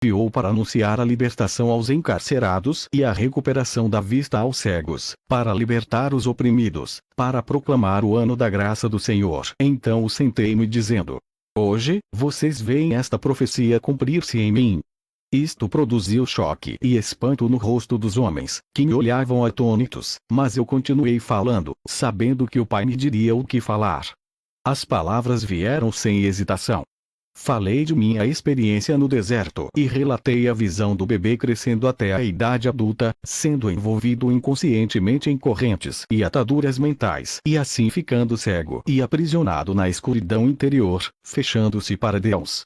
enviou para anunciar a libertação aos encarcerados e a recuperação da vista aos cegos, para libertar os oprimidos, para proclamar o ano da graça do Senhor. Então sentei-me dizendo: hoje, vocês veem esta profecia cumprir-se em mim. Isto produziu choque e espanto no rosto dos homens, que me olhavam atônitos, mas eu continuei falando, sabendo que o Pai me diria o que falar. As palavras vieram sem hesitação. Falei de minha experiência no deserto e relatei a visão do bebê crescendo até a idade adulta, sendo envolvido inconscientemente em correntes e ataduras mentais e assim ficando cego e aprisionado na escuridão interior, fechando-se para Deus.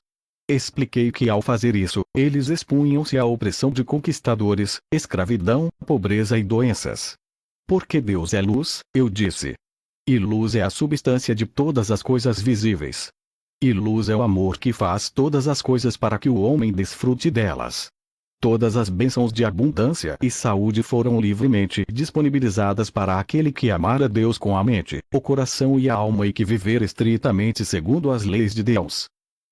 Expliquei que ao fazer isso, eles expunham-se à opressão de conquistadores, escravidão, pobreza e doenças. Porque Deus é luz, eu disse. E luz é a substância de todas as coisas visíveis. E luz é o amor que faz todas as coisas para que o homem desfrute delas. Todas as bênçãos de abundância e saúde foram livremente disponibilizadas para aquele que amar a Deus com a mente, o coração e a alma e que viver estritamente segundo as leis de Deus.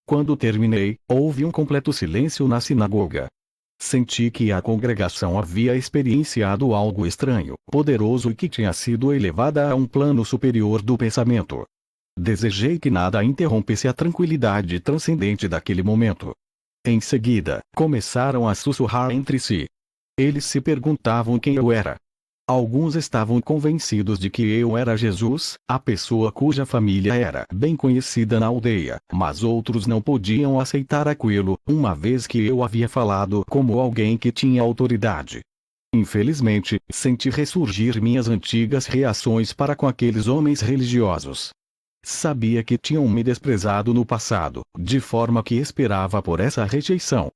Quando terminei, houve um completo silêncio na sinagoga. Senti que a congregação havia experienciado algo estranho, poderoso e que tinha sido elevada a um plano superior do pensamento. Desejei que nada interrompesse a tranquilidade transcendente daquele momento. Em seguida, começaram a sussurrar entre si. Eles se perguntavam quem eu era. Alguns estavam convencidos de que eu era Jesus, a pessoa cuja família era bem conhecida na aldeia, mas outros não podiam aceitar aquilo, uma vez que eu havia falado como alguém que tinha autoridade. Infelizmente, senti ressurgir minhas antigas reações para com aqueles homens religiosos. Sabia que tinham me desprezado no passado, de forma que esperava por essa rejeição.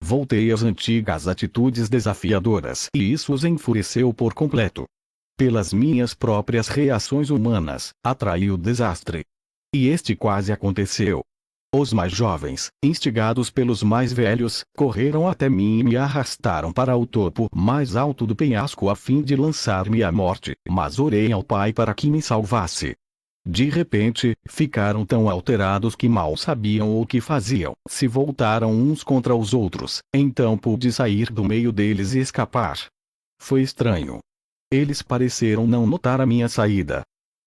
Voltei às antigas atitudes desafiadoras e isso os enfureceu por completo. Pelas minhas próprias reações humanas, atraí o desastre. E este quase aconteceu. Os mais jovens, instigados pelos mais velhos, correram até mim e me arrastaram para o topo mais alto do penhasco a fim de lançar-me à morte, mas orei ao Pai para que me salvasse. De repente, ficaram tão alterados que mal sabiam o que faziam. Se voltaram uns contra os outros, então pude sair do meio deles e escapar. Foi estranho. Eles pareceram não notar a minha saída.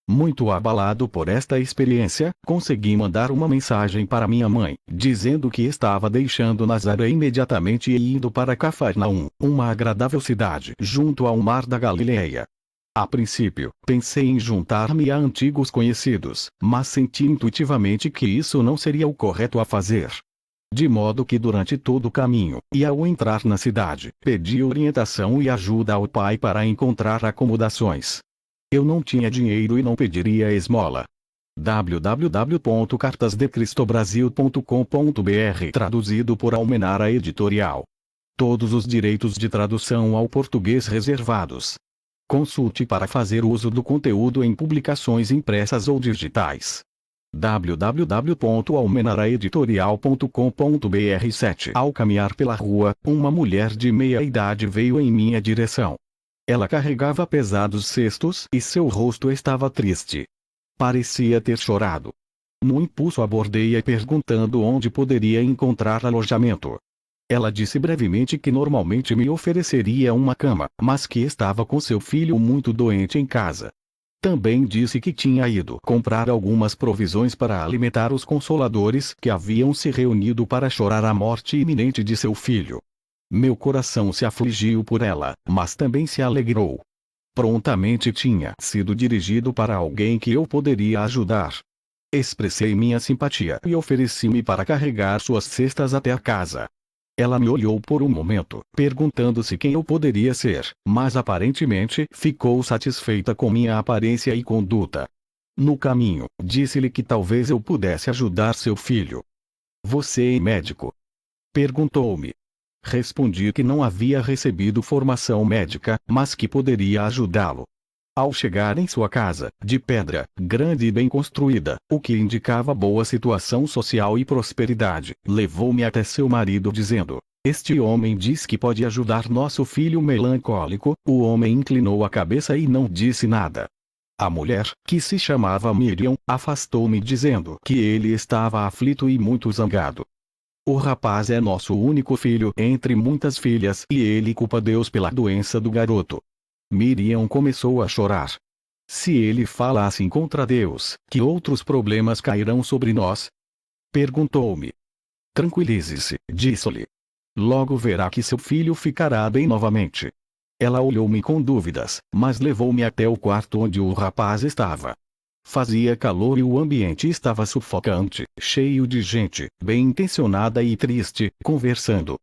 Muito abalado por esta experiência, consegui mandar uma mensagem para minha mãe, dizendo que estava deixando Nazaré imediatamente e indo para Cafarnaum, uma agradável cidade junto ao mar da Galileia. A princípio, pensei em juntar-me a antigos conhecidos, mas senti intuitivamente que isso não seria o correto a fazer. De modo que durante todo o caminho, e ao entrar na cidade, pedi orientação e ajuda ao Pai para encontrar acomodações. Eu não tinha dinheiro e não pediria esmola. www.cartasdecristobrasil.com.br Traduzido por Almenara Editorial. Todos os direitos de tradução ao português reservados. Consulte para fazer uso do conteúdo em publicações impressas ou digitais. www.almenaraeditorial.com.br 7 Ao caminhar pela rua, uma mulher de meia idade veio em minha direção. Ela carregava pesados cestos e seu rosto estava triste. Parecia ter chorado. No impulso abordei-a perguntando onde poderia encontrar alojamento. Ela disse brevemente que normalmente me ofereceria uma cama, mas que estava com seu filho muito doente em casa. Também disse que tinha ido comprar algumas provisões para alimentar os consoladores que haviam se reunido para chorar a morte iminente de seu filho. Meu coração se afligiu por ela, mas também se alegrou. Prontamente tinha sido dirigido para alguém que eu poderia ajudar. Expressei minha simpatia e ofereci-me para carregar suas cestas até a casa. Ela me olhou por um momento, perguntando-se quem eu poderia ser, mas aparentemente ficou satisfeita com minha aparência e conduta. No caminho, disse-lhe que talvez eu pudesse ajudar seu filho. Você é médico? Perguntou-me. Respondi que não havia recebido formação médica, mas que poderia ajudá-lo. Ao chegar em sua casa, de pedra, grande e bem construída, o que indicava boa situação social e prosperidade, levou-me até seu marido dizendo: "Este homem diz que pode ajudar nosso filho melancólico." O homem inclinou a cabeça e não disse nada. A mulher, que se chamava Miriam, afastou-me dizendo que ele estava aflito e muito zangado. O rapaz é nosso único filho entre muitas filhas e ele culpa Deus pela doença do garoto. Miriam começou a chorar. Se ele falasse contra Deus, que outros problemas cairão sobre nós? Perguntou-me. Tranquilize-se, disse-lhe. Logo verá que seu filho ficará bem novamente. Ela olhou-me com dúvidas, mas levou-me até o quarto onde o rapaz estava. Fazia calor e o ambiente estava sufocante, cheio de gente, bem intencionada e triste, conversando.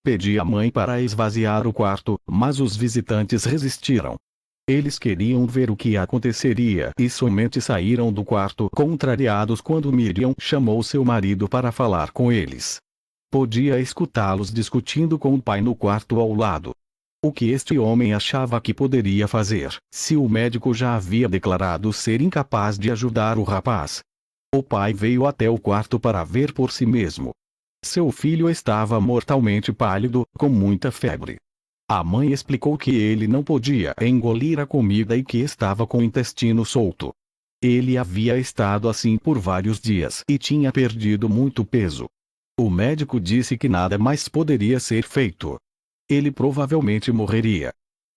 Pedi à mãe para esvaziar o quarto, mas os visitantes resistiram. Eles queriam ver o que aconteceria e somente saíram do quarto contrariados quando Miriam chamou seu marido para falar com eles. Podia escutá-los discutindo com o pai no quarto ao lado. O que este homem achava que poderia fazer, se o médico já havia declarado ser incapaz de ajudar o rapaz? O pai veio até o quarto para ver por si mesmo. Seu filho estava mortalmente pálido, com muita febre. A mãe explicou que ele não podia engolir a comida e que estava com o intestino solto. Ele havia estado assim por vários dias e tinha perdido muito peso. O médico disse que nada mais poderia ser feito. Ele provavelmente morreria.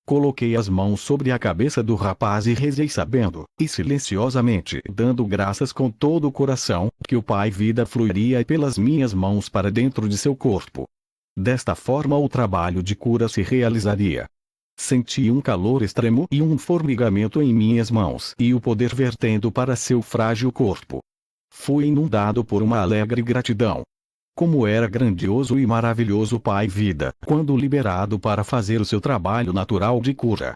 Coloquei as mãos sobre a cabeça do rapaz e rezei sabendo, e silenciosamente dando graças com todo o coração, que o Pai Vida fluiria pelas minhas mãos para dentro de seu corpo. Desta forma o trabalho de cura se realizaria. Senti um calor extremo e um formigamento em minhas mãos e o poder vertendo para seu frágil corpo. Fui inundado por uma alegre gratidão. Como era grandioso e maravilhoso o Pai Vida, quando liberado para fazer o seu trabalho natural de cura.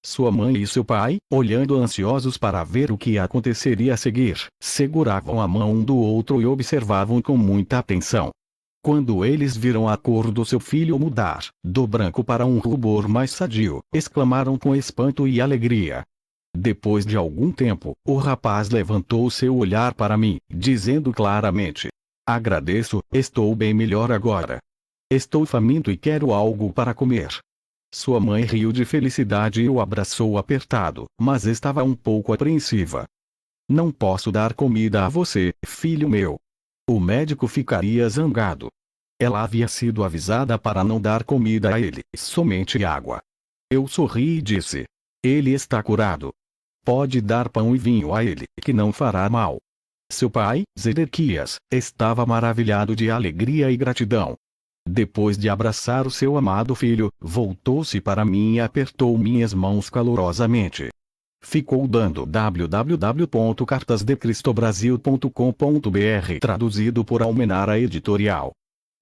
Sua mãe e seu pai, olhando ansiosos para ver o que aconteceria a seguir, seguravam a mão um do outro e observavam com muita atenção. Quando eles viram a cor do seu filho mudar, do branco para um rubor mais sadio, exclamaram com espanto e alegria. Depois de algum tempo, o rapaz levantou seu olhar para mim, dizendo claramente: agradeço, estou bem melhor agora. Estou faminto e quero algo para comer. Sua mãe riu de felicidade e o abraçou apertado, mas estava um pouco apreensiva. Não posso dar comida a você, filho meu. O médico ficaria zangado. Ela havia sido avisada para não dar comida a ele, somente água. Eu sorri e disse: ele está curado. Pode dar pão e vinho a ele, que não fará mal. Seu pai, Zedequias, estava maravilhado de alegria e gratidão. Depois de abraçar o seu amado filho, voltou-se para mim e apertou minhas mãos calorosamente. Ficou dando www.cartasdecristobrasil.com.br traduzido por Almenara Editorial.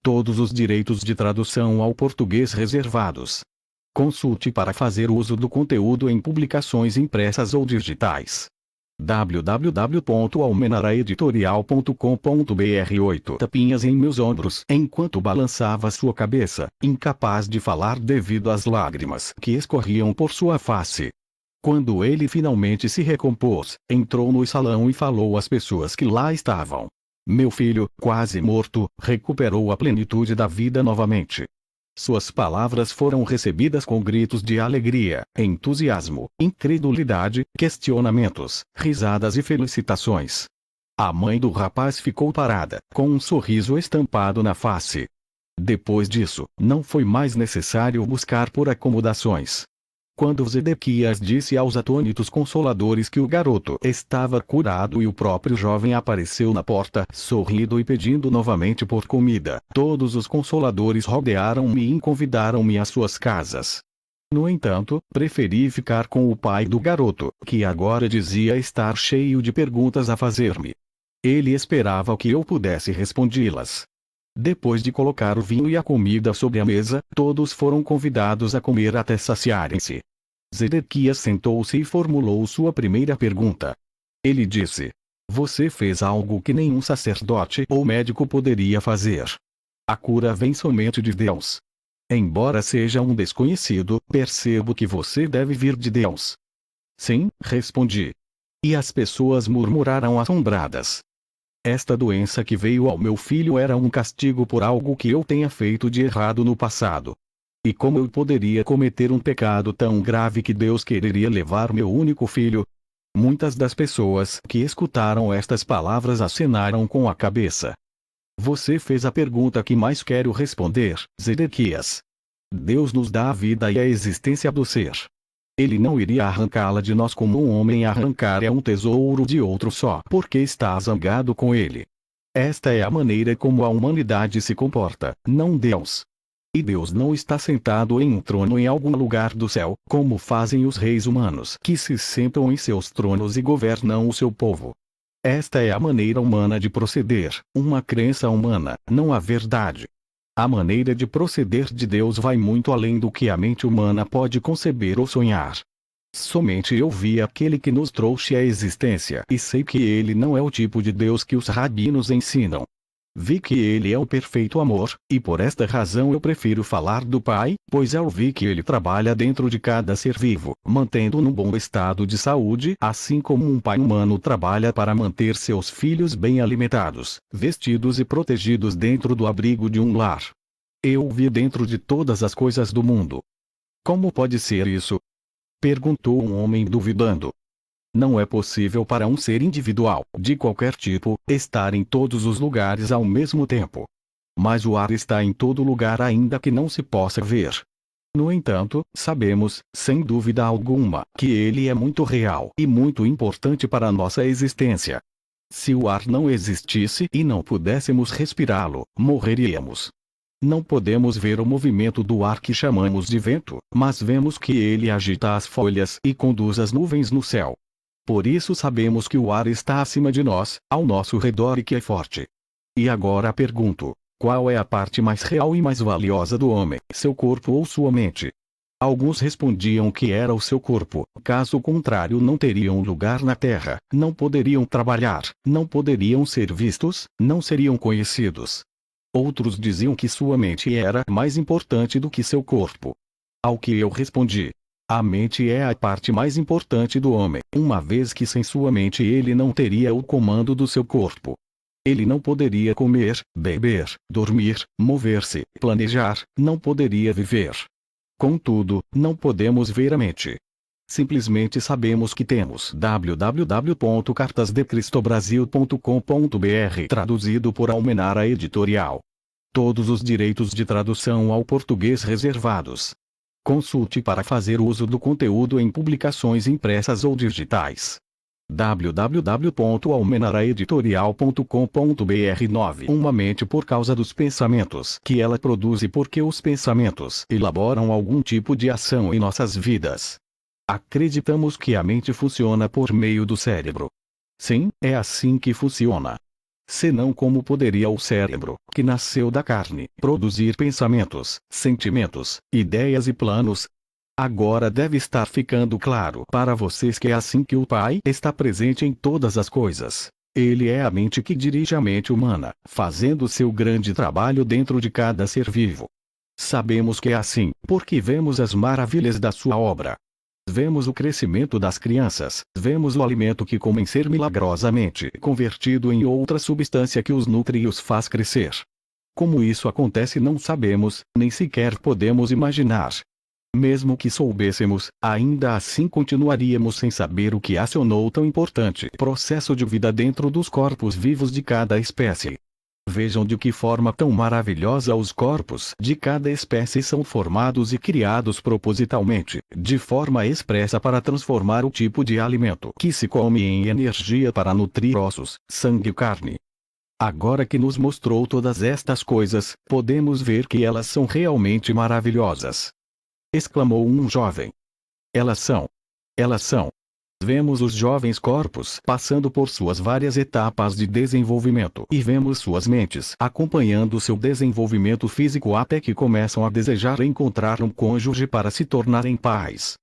Todos os direitos de tradução ao português reservados. Consulte para fazer uso do conteúdo em publicações impressas ou digitais. www.almenaraeditorial.com.br 8 tapinhas em meus ombros enquanto balançava sua cabeça, incapaz de falar devido às lágrimas que escorriam por sua face. Quando ele finalmente se recompôs, entrou no salão e falou às pessoas que lá estavam. Meu filho, quase morto, recuperou a plenitude da vida novamente. Suas palavras foram recebidas com gritos de alegria, entusiasmo, incredulidade, questionamentos, risadas e felicitações. A mãe do rapaz ficou parada, com um sorriso estampado na face. Depois disso, não foi mais necessário buscar por acomodações. Quando Zedequias disse aos atônitos consoladores que o garoto estava curado e o próprio jovem apareceu na porta, sorrindo e pedindo novamente por comida, todos os consoladores rodearam-me e convidaram-me às suas casas. No entanto, preferi ficar com o pai do garoto, que agora dizia estar cheio de perguntas a fazer-me. Ele esperava que eu pudesse respondê-las. Depois de colocar o vinho e a comida sobre a mesa, todos foram convidados a comer até saciarem-se. Zedequias sentou-se e formulou sua primeira pergunta. Ele disse: você fez algo que nenhum sacerdote ou médico poderia fazer. A cura vem somente de Deus. Embora seja um desconhecido, percebo que você deve vir de Deus. Sim, respondi. E as pessoas murmuraram assombradas. Esta doença que veio ao meu filho era um castigo por algo que eu tenha feito de errado no passado. E como eu poderia cometer um pecado tão grave que Deus quereria levar meu único filho? Muitas das pessoas que escutaram estas palavras acenaram com a cabeça. Você fez a pergunta que mais quero responder, Zedequias. Deus nos dá a vida e a existência do ser. Ele não iria arrancá-la de nós como um homem arrancaria um tesouro de outro só porque está zangado com ele. Esta é a maneira como a humanidade se comporta, não Deus. E Deus não está sentado em um trono em algum lugar do céu, como fazem os reis humanos que se sentam em seus tronos e governam o seu povo. Esta é a maneira humana de proceder, uma crença humana, não a verdade. A maneira de proceder de Deus vai muito além do que a mente humana pode conceber ou sonhar. Somente eu vi aquele que nos trouxe à existência e sei que ele não é o tipo de Deus que os rabinos ensinam. Vi que ele é o perfeito amor, e por esta razão eu prefiro falar do Pai, pois eu vi que ele trabalha dentro de cada ser vivo, mantendo-o num bom estado de saúde, assim como um pai humano trabalha para manter seus filhos bem alimentados, vestidos e protegidos dentro do abrigo de um lar. Eu o vi dentro de todas as coisas do mundo. Como pode ser isso? Perguntou um homem duvidando. Não é possível para um ser individual, de qualquer tipo, estar em todos os lugares ao mesmo tempo. Mas o ar está em todo lugar ainda que não se possa ver. No entanto, sabemos, sem dúvida alguma, que ele é muito real e muito importante para a nossa existência. Se o ar não existisse e não pudéssemos respirá-lo, morreríamos. Não podemos ver o movimento do ar que chamamos de vento, mas vemos que ele agita as folhas e conduz as nuvens no céu. Por isso sabemos que o ar está acima de nós, ao nosso redor e que é forte. E agora pergunto, qual é a parte mais real e mais valiosa do homem, seu corpo ou sua mente? Alguns respondiam que era o seu corpo, caso contrário não teriam lugar na terra, não poderiam trabalhar, não poderiam ser vistos, não seriam conhecidos. Outros diziam que sua mente era mais importante do que seu corpo. Ao que eu respondi: a mente é a parte mais importante do homem, uma vez que sem sua mente ele não teria o comando do seu corpo. Ele não poderia comer, beber, dormir, mover-se, planejar, não poderia viver. Contudo, não podemos ver a mente. Simplesmente sabemos que temos www.cartasdecristobrasil.com.br traduzido por Almenara Editorial. Todos os direitos de tradução ao português reservados. Consulte para fazer uso do conteúdo em publicações impressas ou digitais. www.almenaraeditorial.com.br 9. Uma mente por causa dos pensamentos que ela produz e porque os pensamentos elaboram algum tipo de ação em nossas vidas. Acreditamos que a mente funciona por meio do cérebro. Sim, é assim que funciona. Senão como poderia o cérebro, que nasceu da carne, produzir pensamentos, sentimentos, ideias e planos? Agora deve estar ficando claro para vocês que é assim que o Pai está presente em todas as coisas. Ele é a mente que dirige a mente humana, fazendo seu grande trabalho dentro de cada ser vivo. Sabemos que é assim, porque vemos as maravilhas da sua obra. Vemos o crescimento das crianças, vemos o alimento que comem ser milagrosamente convertido em outra substância que os nutre e os faz crescer. Como isso acontece não sabemos, nem sequer podemos imaginar. Mesmo que soubéssemos, ainda assim continuaríamos sem saber o que acionou tão importante processo de vida dentro dos corpos vivos de cada espécie. Vejam de que forma tão maravilhosa os corpos de cada espécie são formados e criados propositalmente, de forma expressa para transformar o tipo de alimento que se come em energia para nutrir ossos, sangue e carne. Agora que nos mostrou todas estas coisas, podemos ver que elas são realmente maravilhosas. Exclamou um jovem. Elas são. Vemos os jovens corpos passando por suas várias etapas de desenvolvimento e vemos suas mentes acompanhando seu desenvolvimento físico até que começam a desejar encontrar um cônjuge para se tornarem pais.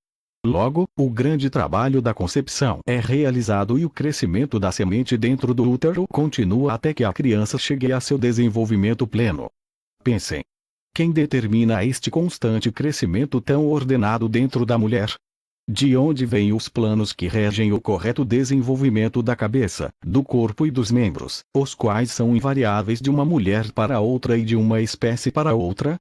Logo, o grande trabalho da concepção é realizado e o crescimento da semente dentro do útero continua até que a criança chegue a seu desenvolvimento pleno. Pensem. Quem determina este constante crescimento tão ordenado dentro da mulher? De onde vêm os planos que regem o correto desenvolvimento da cabeça, do corpo e dos membros, os quais são invariáveis de uma mulher para outra e de uma espécie para outra?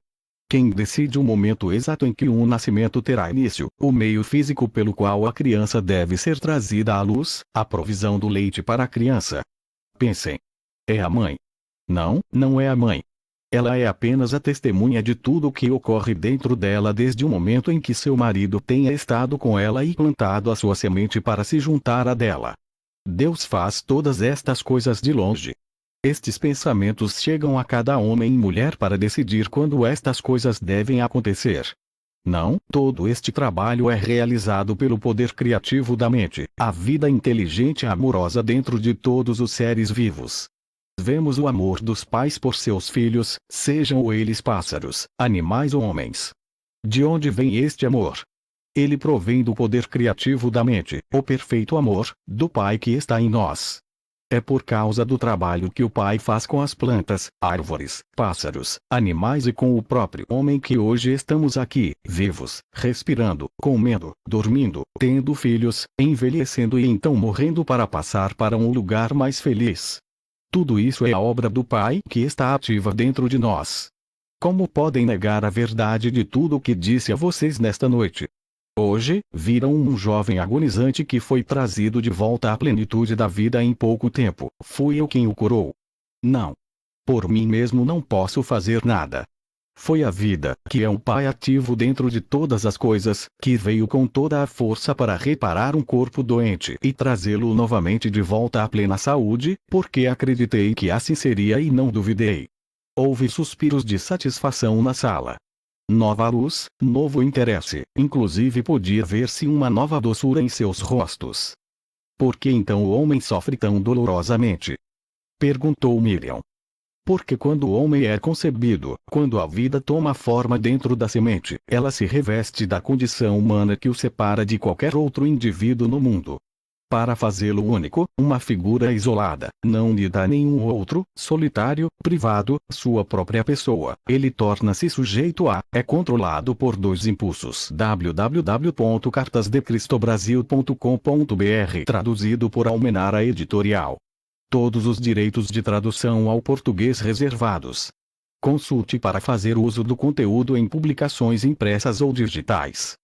Quem decide o momento exato em que um nascimento terá início, o meio físico pelo qual a criança deve ser trazida à luz, a provisão do leite para a criança? Pensem. É a mãe. Não, não é a mãe. Ela é apenas a testemunha de tudo o que ocorre dentro dela desde o momento em que seu marido tenha estado com ela e plantado a sua semente para se juntar à dela. Deus faz todas estas coisas de longe. Estes pensamentos chegam a cada homem e mulher para decidir quando estas coisas devem acontecer. Não, todo este trabalho é realizado pelo poder criativo da mente, a vida inteligente e amorosa dentro de todos os seres vivos. Vemos o amor dos pais por seus filhos, sejam eles pássaros, animais ou homens. De onde vem este amor? Ele provém do poder criativo da mente, o perfeito amor, do Pai que está em nós. É por causa do trabalho que o Pai faz com as plantas, árvores, pássaros, animais e com o próprio homem que hoje estamos aqui, vivos, respirando, comendo, dormindo, tendo filhos, envelhecendo e então morrendo para passar para um lugar mais feliz. Tudo isso é a obra do Pai que está ativa dentro de nós. Como podem negar a verdade de tudo o que disse a vocês nesta noite? Hoje, viram um jovem agonizante que foi trazido de volta à plenitude da vida em pouco tempo. Fui eu quem o curou. Não. Por mim mesmo não posso fazer nada. Foi a vida, que é um Pai ativo dentro de todas as coisas, que veio com toda a força para reparar um corpo doente e trazê-lo novamente de volta à plena saúde, porque acreditei que assim seria e não duvidei. Houve suspiros de satisfação na sala. Nova luz, novo interesse, inclusive podia ver-se uma nova doçura em seus rostos. Por que então o homem sofre tão dolorosamente? Perguntou Miriam. Porque quando o homem é concebido, quando a vida toma forma dentro da semente, ela se reveste da condição humana que o separa de qualquer outro indivíduo no mundo. Para fazê-lo único, uma figura isolada, não unida a nenhum outro, solitário, privado, sua própria pessoa, ele torna-se sujeito a, é controlado por dois impulsos. www.cartasdecristobrasil.com.br Traduzido por Almenara Editorial. Todos os direitos de tradução ao português reservados. Consulte para fazer uso do conteúdo em publicações impressas ou digitais.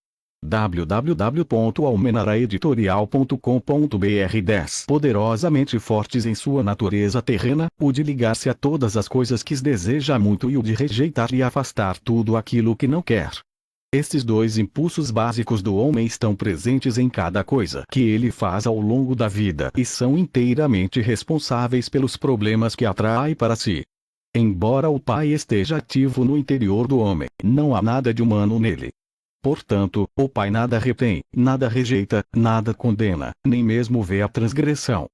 www.almenaraeditorial.com.br 10 Poderosamente fortes em sua natureza terrena, o de ligar-se a todas as coisas que deseja muito e o de rejeitar e afastar tudo aquilo que não quer. Estes dois impulsos básicos do homem estão presentes em cada coisa que ele faz ao longo da vida e são inteiramente responsáveis pelos problemas que atrai para si. Embora o Pai esteja ativo no interior do homem, não há nada de humano nele. Portanto, o Pai nada retém, nada rejeita, nada condena, nem mesmo vê a transgressão.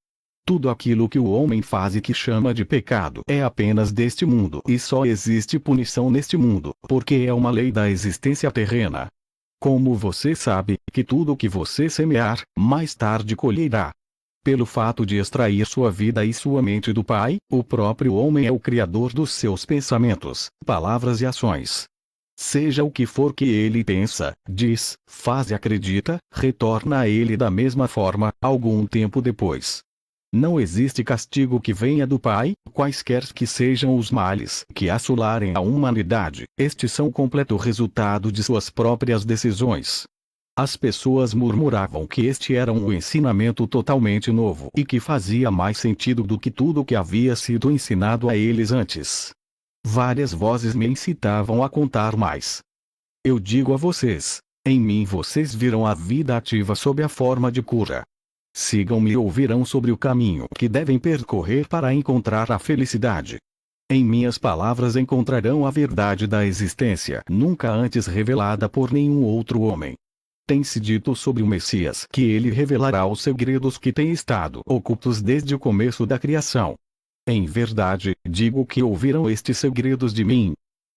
Tudo aquilo que o homem faz e que chama de pecado é apenas deste mundo e só existe punição neste mundo, porque é uma lei da existência terrena. Como você sabe, que tudo o que você semear, mais tarde colherá. Pelo fato de extrair sua vida e sua mente do Pai, o próprio homem é o criador dos seus pensamentos, palavras e ações. Seja o que for que ele pensa, diz, faz e acredita, retorna a ele da mesma forma, algum tempo depois. Não existe castigo que venha do Pai, quaisquer que sejam os males que assolarem a humanidade, estes são completo resultado de suas próprias decisões. As pessoas murmuravam que este era um ensinamento totalmente novo e que fazia mais sentido do que tudo que havia sido ensinado a eles antes. Várias vozes me incitavam a contar mais. Eu digo a vocês, em mim vocês viram a vida ativa sob a forma de cura. Sigam-me e ouvirão sobre o caminho que devem percorrer para encontrar a felicidade. Em minhas palavras encontrarão a verdade da existência, nunca antes revelada por nenhum outro homem. Tem-se dito sobre o Messias que ele revelará os segredos que têm estado ocultos desde o começo da criação. Em verdade, digo que ouviram estes segredos de mim.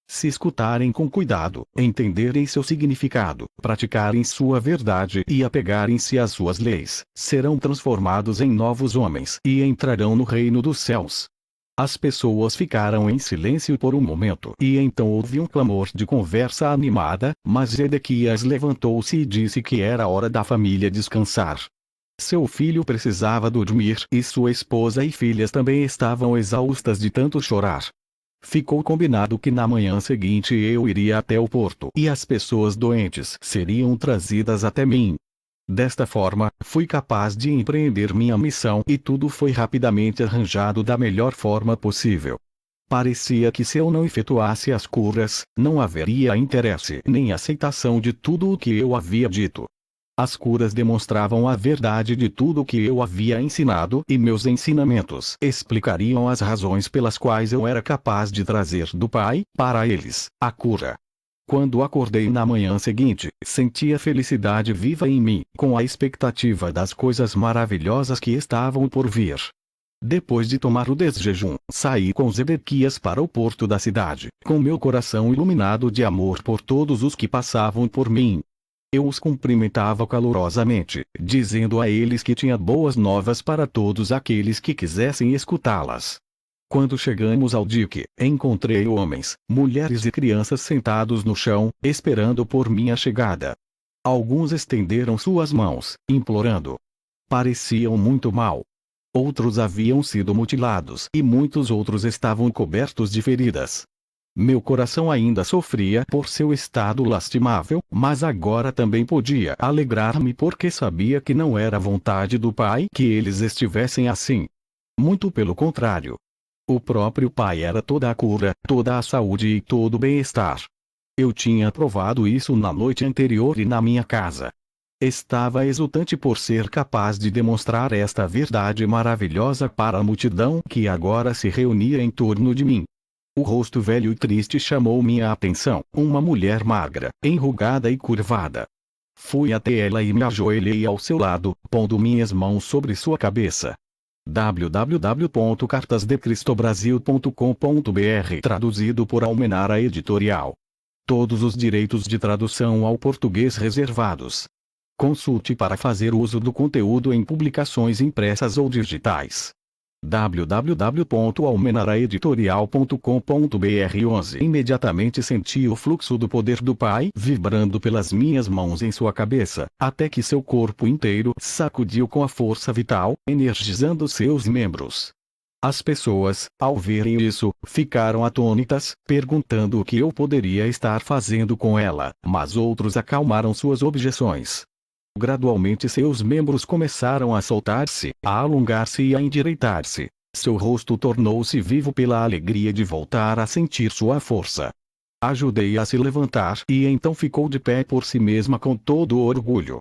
Se escutarem com cuidado, entenderem seu significado, praticarem sua verdade e apegarem-se às suas leis, serão transformados em novos homens e entrarão no reino dos céus. As pessoas ficaram em silêncio por um momento e então houve um clamor de conversa animada, mas Zedequias levantou-se e disse que era hora da família descansar. Seu filho precisava dormir e sua esposa e filhas também estavam exaustas de tanto chorar. Ficou combinado que na manhã seguinte eu iria até o porto e as pessoas doentes seriam trazidas até mim. Desta forma, fui capaz de empreender minha missão e tudo foi rapidamente arranjado da melhor forma possível. Parecia que se eu não efetuasse as curas, não haveria interesse nem aceitação de tudo o que eu havia dito. As curas demonstravam a verdade de tudo o que eu havia ensinado e meus ensinamentos explicariam as razões pelas quais eu era capaz de trazer do Pai, para eles, a cura. Quando acordei na manhã seguinte, sentia felicidade viva em mim, com a expectativa das coisas maravilhosas que estavam por vir. Depois de tomar o desjejum, saí com Zedequias para o porto da cidade, com meu coração iluminado de amor por todos os que passavam por mim. Eu os cumprimentava calorosamente, dizendo a eles que tinha boas novas para todos aqueles que quisessem escutá-las. Quando chegamos ao dique, encontrei homens, mulheres e crianças sentados no chão, esperando por minha chegada. Alguns estenderam suas mãos, implorando. Pareciam muito mal. Outros haviam sido mutilados e muitos outros estavam cobertos de feridas. Meu coração ainda sofria por seu estado lastimável, mas agora também podia alegrar-me porque sabia que não era vontade do Pai que eles estivessem assim. Muito pelo contrário. O próprio Pai era toda a cura, toda a saúde e todo o bem-estar. Eu tinha provado isso na noite anterior e na minha casa. Estava exultante por ser capaz de demonstrar esta verdade maravilhosa para a multidão que agora se reunia em torno de mim. O rosto velho e triste chamou minha atenção, uma mulher magra, enrugada e curvada. Fui até ela e me ajoelhei ao seu lado, pondo minhas mãos sobre sua cabeça. www.cartasdecristobrasil.com.br Traduzido por Almenara Editorial. Todos os direitos de tradução ao português reservados. Consulte para fazer uso do conteúdo em publicações impressas ou digitais. www.almenaraeditorial.com.br 11 Imediatamente senti o fluxo do poder do Pai vibrando pelas minhas mãos em sua cabeça, até que seu corpo inteiro sacudiu com a força vital, energizando seus membros. As pessoas, ao verem isso, ficaram atônitas, perguntando o que eu poderia estar fazendo com ela, mas outros acalmaram suas objeções. Gradualmente seus membros começaram a soltar-se, a alongar-se e a endireitar-se. Seu rosto tornou-se vivo pela alegria de voltar a sentir sua força. Ajudei-a a se levantar e então ficou de pé por si mesma com todo o orgulho.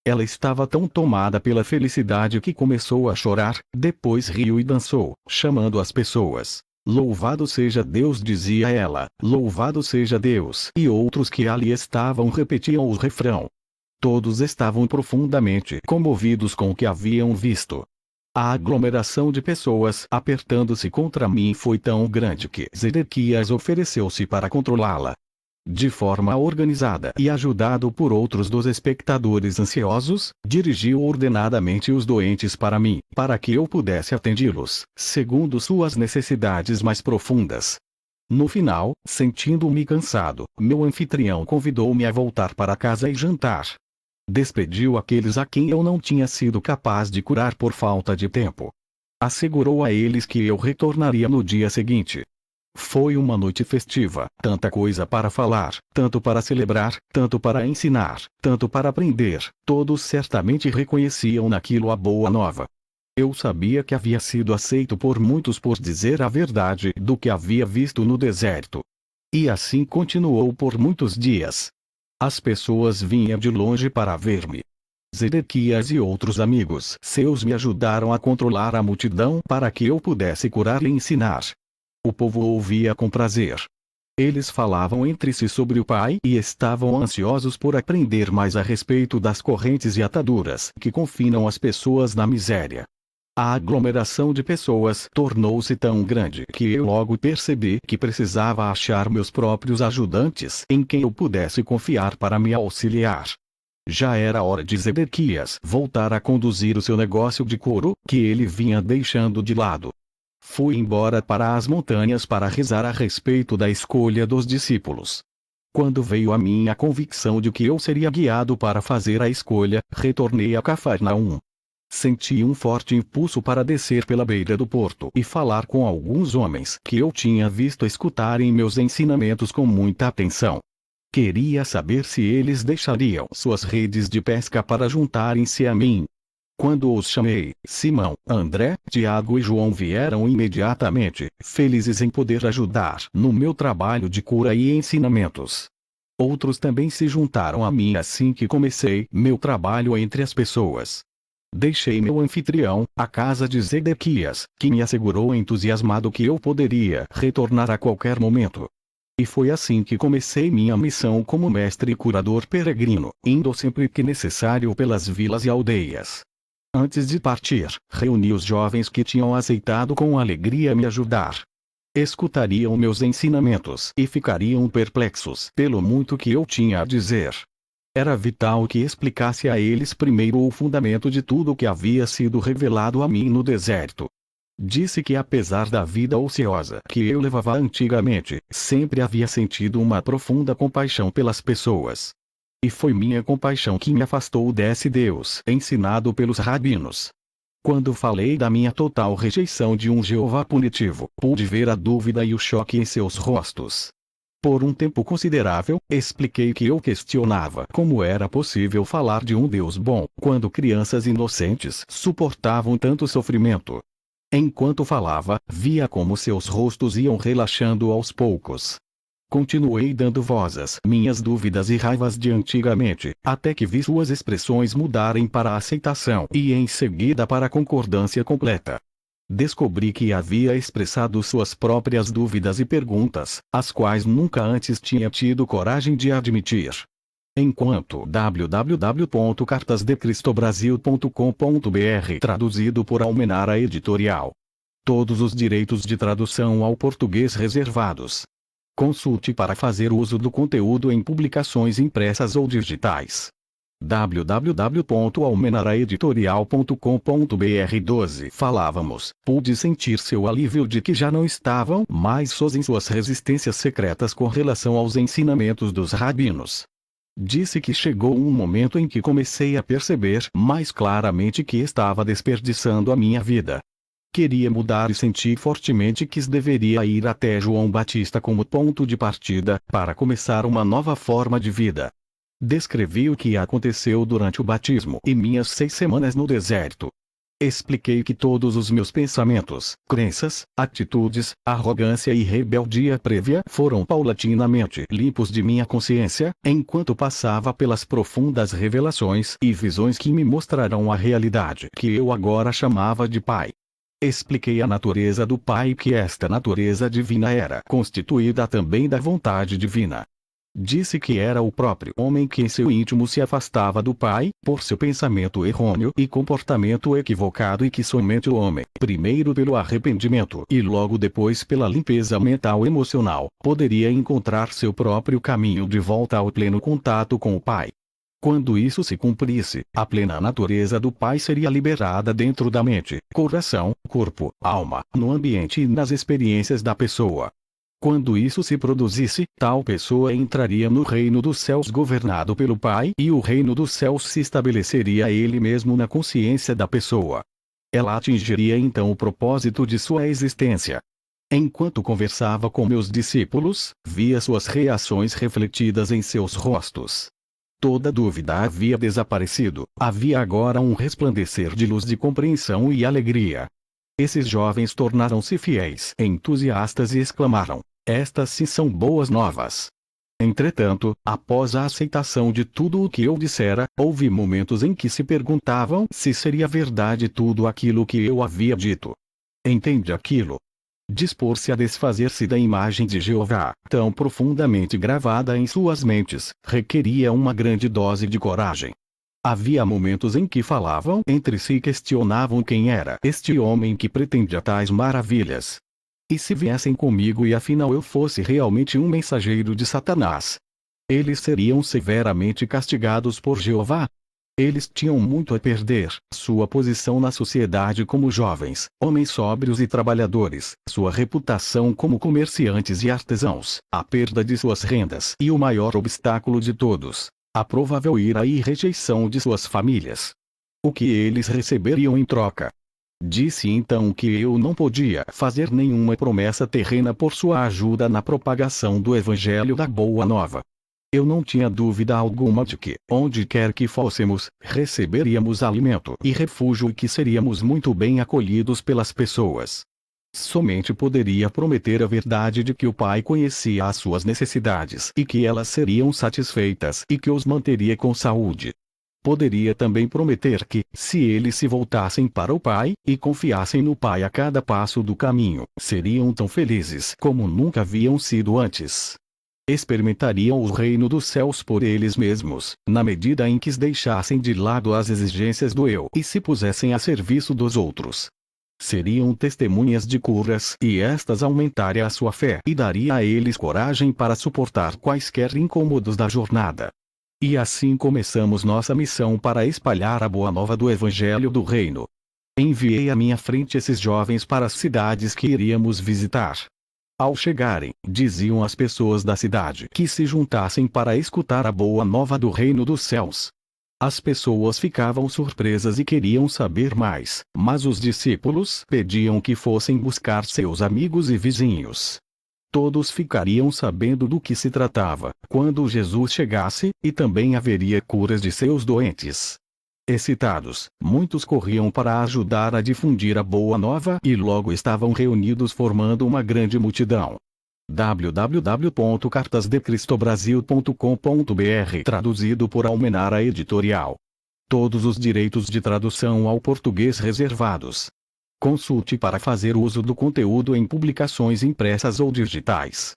Ela estava tão tomada pela felicidade que começou a chorar, depois riu e dançou, chamando as pessoas. Louvado seja Deus, dizia ela, louvado seja Deus. E outros que ali estavam repetiam o refrão. Todos estavam profundamente comovidos com o que haviam visto. A aglomeração de pessoas apertando-se contra mim foi tão grande que Zedequias ofereceu-se para controlá-la. De forma organizada e ajudado por outros dos espectadores ansiosos, dirigiu ordenadamente os doentes para mim, para que eu pudesse atendê-los, segundo suas necessidades mais profundas. No final, sentindo-me cansado, meu anfitrião convidou-me a voltar para casa e jantar. Despediu aqueles a quem eu não tinha sido capaz de curar por falta de tempo. Assegurou a eles que eu retornaria no dia seguinte. Foi uma noite festiva, tanta coisa para falar, tanto para celebrar, tanto para ensinar, tanto para aprender, todos certamente reconheciam naquilo a boa nova. Eu sabia que havia sido aceito por muitos por dizer a verdade do que havia visto no deserto. E assim continuou por muitos dias. As pessoas vinham de longe para ver-me. Zedequias e outros amigos seus me ajudaram a controlar a multidão para que eu pudesse curar e ensinar. O povo ouvia com prazer. Eles falavam entre si sobre o Pai e estavam ansiosos por aprender mais a respeito das correntes e ataduras que confinam as pessoas na miséria. A aglomeração de pessoas tornou-se tão grande que eu logo percebi que precisava achar meus próprios ajudantes em quem eu pudesse confiar para me auxiliar. Já era hora de Zedequias voltar a conduzir o seu negócio de couro, que ele vinha deixando de lado. Fui embora para as montanhas para rezar a respeito da escolha dos discípulos. Quando veio a mim a convicção de que eu seria guiado para fazer a escolha, retornei a Cafarnaum. Senti um forte impulso para descer pela beira do porto e falar com alguns homens que eu tinha visto escutarem meus ensinamentos com muita atenção. Queria saber se eles deixariam suas redes de pesca para juntarem-se a mim. Quando os chamei, Simão, André, Tiago e João vieram imediatamente, felizes em poder ajudar no meu trabalho de cura e ensinamentos. Outros também se juntaram a mim assim que comecei meu trabalho entre as pessoas. Deixei meu anfitrião, a casa de Zedequias, que me assegurou entusiasmado que eu poderia retornar a qualquer momento. E foi assim que comecei minha missão como mestre e curador peregrino, indo sempre que necessário pelas vilas e aldeias. Antes de partir, reuni os jovens que tinham aceitado com alegria me ajudar. Escutariam meus ensinamentos e ficariam perplexos pelo muito que eu tinha a dizer. Era vital que explicasse a eles primeiro o fundamento de tudo que havia sido revelado a mim no deserto. Disse que apesar da vida ociosa que eu levava antigamente, sempre havia sentido uma profunda compaixão pelas pessoas. E foi minha compaixão que me afastou desse Deus ensinado pelos rabinos. Quando falei da minha total rejeição de um Jeová punitivo, pude ver a dúvida e o choque em seus rostos. Por um tempo considerável, expliquei que eu questionava como era possível falar de um Deus bom, quando crianças inocentes suportavam tanto sofrimento. Enquanto falava, via como seus rostos iam relaxando aos poucos. Continuei dando voz às minhas dúvidas e raivas de antigamente, até que vi suas expressões mudarem para a aceitação e em seguida para a concordância completa. Descobri que havia expressado suas próprias dúvidas e perguntas, as quais nunca antes tinha tido coragem de admitir. Enquanto www.cartasdecristobrasil.com.br traduzido por Almenara Editorial. Todos os direitos de tradução ao português reservados. Consulte para fazer uso do conteúdo em publicações impressas ou digitais. www.almenaraeditorial.com.br 12 Falávamos, pude sentir seu alívio de que já não estavam mais sós em suas resistências secretas com relação aos ensinamentos dos rabinos. Disse que chegou um momento em que comecei a perceber mais claramente que estava desperdiçando a minha vida. Queria mudar e senti fortemente que deveria ir até João Batista como ponto de partida, para começar uma nova forma de vida. Descrevi o que aconteceu durante o batismo e minhas 6 semanas no deserto. Expliquei que todos os meus pensamentos, crenças, atitudes, arrogância e rebeldia prévia foram paulatinamente limpos de minha consciência, enquanto passava pelas profundas revelações e visões que me mostrarão a realidade que eu agora chamava de Pai. Expliquei a natureza do Pai e que esta natureza divina era constituída também da vontade divina. Disse que era o próprio homem que em seu íntimo se afastava do Pai, por seu pensamento errôneo e comportamento equivocado e que somente o homem, primeiro pelo arrependimento e logo depois pela limpeza mental e emocional, poderia encontrar seu próprio caminho de volta ao pleno contato com o Pai. Quando isso se cumprisse, a plena natureza do Pai seria liberada dentro da mente, coração, corpo, alma, no ambiente e nas experiências da pessoa. Quando isso se produzisse, tal pessoa entraria no reino dos céus governado pelo Pai e o reino dos céus se estabeleceria ele mesmo na consciência da pessoa. Ela atingiria então o propósito de sua existência. Enquanto conversava com meus discípulos, via suas reações refletidas em seus rostos. Toda dúvida havia desaparecido, havia agora um resplandecer de luz de compreensão e alegria. Esses jovens tornaram-se fiéis, entusiastas e exclamaram: "Estas sim são boas novas." Entretanto, após a aceitação de tudo o que eu dissera, houve momentos em que se perguntavam se seria verdade tudo aquilo que eu havia dito. Entende aquilo? Dispor-se a desfazer-se da imagem de Jeová, tão profundamente gravada em suas mentes, requeria uma grande dose de coragem. Havia momentos em que falavam entre si e questionavam quem era este homem que pretendia tais maravilhas. E se viessem comigo e afinal eu fosse realmente um mensageiro de Satanás? Eles seriam severamente castigados por Jeová? Eles tinham muito a perder: sua posição na sociedade como jovens, homens sóbrios e trabalhadores, sua reputação como comerciantes e artesãos, a perda de suas rendas e o maior obstáculo de todos, a provável ira e rejeição de suas famílias. O que eles receberiam em troca? Disse então que eu não podia fazer nenhuma promessa terrena por sua ajuda na propagação do Evangelho da Boa Nova. Eu não tinha dúvida alguma de que, onde quer que fôssemos, receberíamos alimento e refúgio e que seríamos muito bem acolhidos pelas pessoas. Somente poderia prometer a verdade de que o Pai conhecia as suas necessidades e que elas seriam satisfeitas e que os manteria com saúde. Poderia também prometer que, se eles se voltassem para o Pai, e confiassem no Pai a cada passo do caminho, seriam tão felizes como nunca haviam sido antes. Experimentariam o reino dos céus por eles mesmos, na medida em que deixassem de lado as exigências do eu e se pusessem a serviço dos outros. Seriam testemunhas de curas e estas aumentaria a sua fé e daria a eles coragem para suportar quaisquer incômodos da jornada. E assim começamos nossa missão para espalhar a boa nova do Evangelho do Reino. Enviei à minha frente esses jovens para as cidades que iríamos visitar. Ao chegarem, diziam às pessoas da cidade que se juntassem para escutar a boa nova do Reino dos Céus. As pessoas ficavam surpresas e queriam saber mais, mas os discípulos pediam que fossem buscar seus amigos e vizinhos. Todos ficariam sabendo do que se tratava, quando Jesus chegasse, e também haveria curas de seus doentes. Excitados, muitos corriam para ajudar a difundir a boa nova e logo estavam reunidos formando uma grande multidão. www.cartasdecristobrasil.com.br Traduzido por Almenara Editorial. Todos os direitos de tradução ao português reservados. Consulte para fazer uso do conteúdo em publicações impressas ou digitais.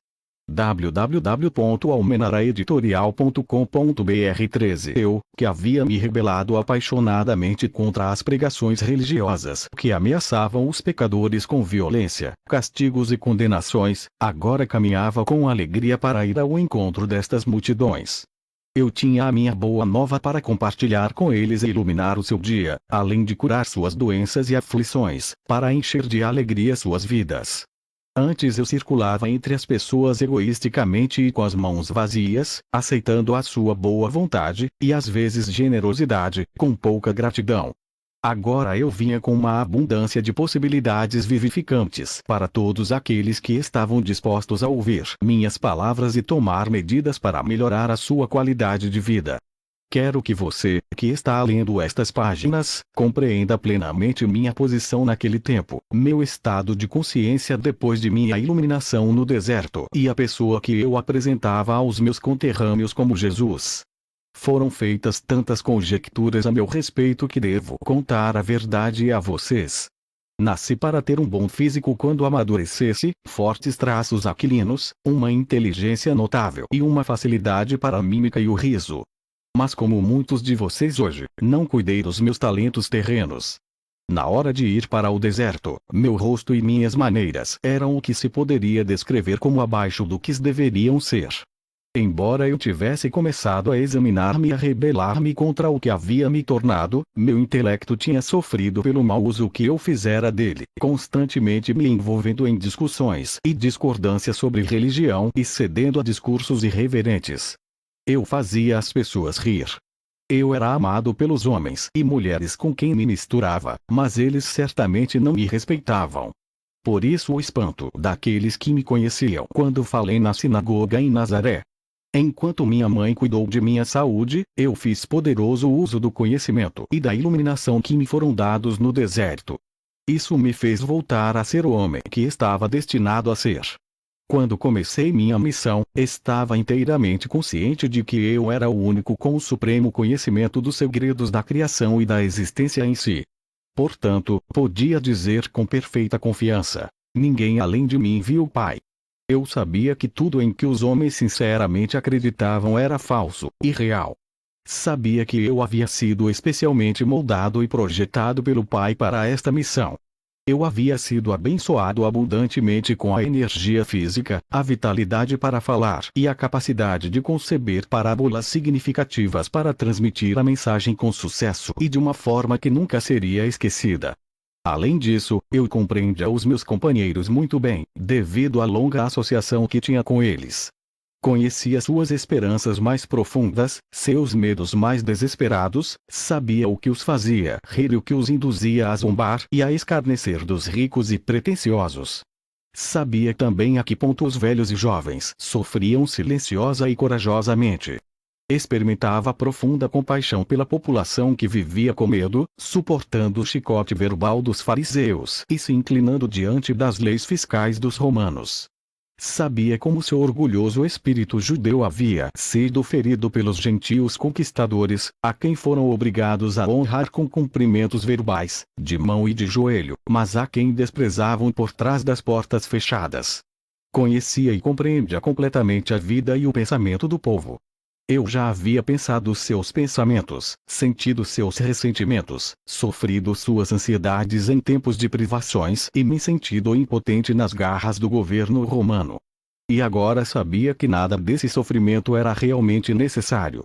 www.almenaraeditorial.com.br 13 Eu, que havia me rebelado apaixonadamente contra as pregações religiosas que ameaçavam os pecadores com violência, castigos e condenações, agora caminhava com alegria para ir ao encontro destas multidões. Eu tinha a minha boa nova para compartilhar com eles e iluminar o seu dia, além de curar suas doenças e aflições, para encher de alegria suas vidas. Antes eu circulava entre as pessoas egoisticamente e com as mãos vazias, aceitando a sua boa vontade, e às vezes generosidade, com pouca gratidão. Agora eu vinha com uma abundância de possibilidades vivificantes para todos aqueles que estavam dispostos a ouvir minhas palavras e tomar medidas para melhorar a sua qualidade de vida. Quero que você, que está lendo estas páginas, compreenda plenamente minha posição naquele tempo, meu estado de consciência depois de minha iluminação no deserto e a pessoa que eu apresentava aos meus conterrâneos como Jesus. Foram feitas tantas conjecturas a meu respeito que devo contar a verdade a vocês. Nasci para ter um bom físico quando amadurecesse, fortes traços aquilinos, uma inteligência notável e uma facilidade para a mímica e o riso. Mas como muitos de vocês hoje, não cuidei dos meus talentos terrenos. Na hora de ir para o deserto, meu rosto e minhas maneiras eram o que se poderia descrever como abaixo do que deveriam ser. Embora eu tivesse começado a examinar-me e a rebelar-me contra o que havia me tornado, meu intelecto tinha sofrido pelo mau uso que eu fizera dele, constantemente me envolvendo em discussões e discordâncias sobre religião e cedendo a discursos irreverentes. Eu fazia as pessoas rir. Eu era amado pelos homens e mulheres com quem me misturava, mas eles certamente não me respeitavam. Por isso o espanto daqueles que me conheciam quando falei na sinagoga em Nazaré. Enquanto minha mãe cuidou de minha saúde, eu fiz poderoso uso do conhecimento e da iluminação que me foram dados no deserto. Isso me fez voltar a ser o homem que estava destinado a ser. Quando comecei minha missão, estava inteiramente consciente de que eu era o único com o supremo conhecimento dos segredos da criação e da existência em si. Portanto, podia dizer com perfeita confiança: ninguém além de mim viu o Pai. Eu sabia que tudo em que os homens sinceramente acreditavam era falso, irreal. Sabia que eu havia sido especialmente moldado e projetado pelo Pai para esta missão. Eu havia sido abençoado abundantemente com a energia física, a vitalidade para falar e a capacidade de conceber parábolas significativas para transmitir a mensagem com sucesso e de uma forma que nunca seria esquecida. Além disso, eu compreendia os meus companheiros muito bem, devido à longa associação que tinha com eles. Conhecia suas esperanças mais profundas, seus medos mais desesperados, sabia o que os fazia rir e o que os induzia a zombar e a escarnecer dos ricos e pretensiosos. Sabia também a que ponto os velhos e jovens sofriam silenciosa e corajosamente. Experimentava profunda compaixão pela população que vivia com medo, suportando o chicote verbal dos fariseus e se inclinando diante das leis fiscais dos romanos. Sabia como seu orgulhoso espírito judeu havia sido ferido pelos gentios conquistadores, a quem foram obrigados a honrar com cumprimentos verbais, de mão e de joelho, mas a quem desprezavam por trás das portas fechadas. Conhecia e compreendia completamente a vida e o pensamento do povo. Eu já havia pensado seus pensamentos, sentido seus ressentimentos, sofrido suas ansiedades em tempos de privações e me sentido impotente nas garras do governo romano. E agora sabia que nada desse sofrimento era realmente necessário.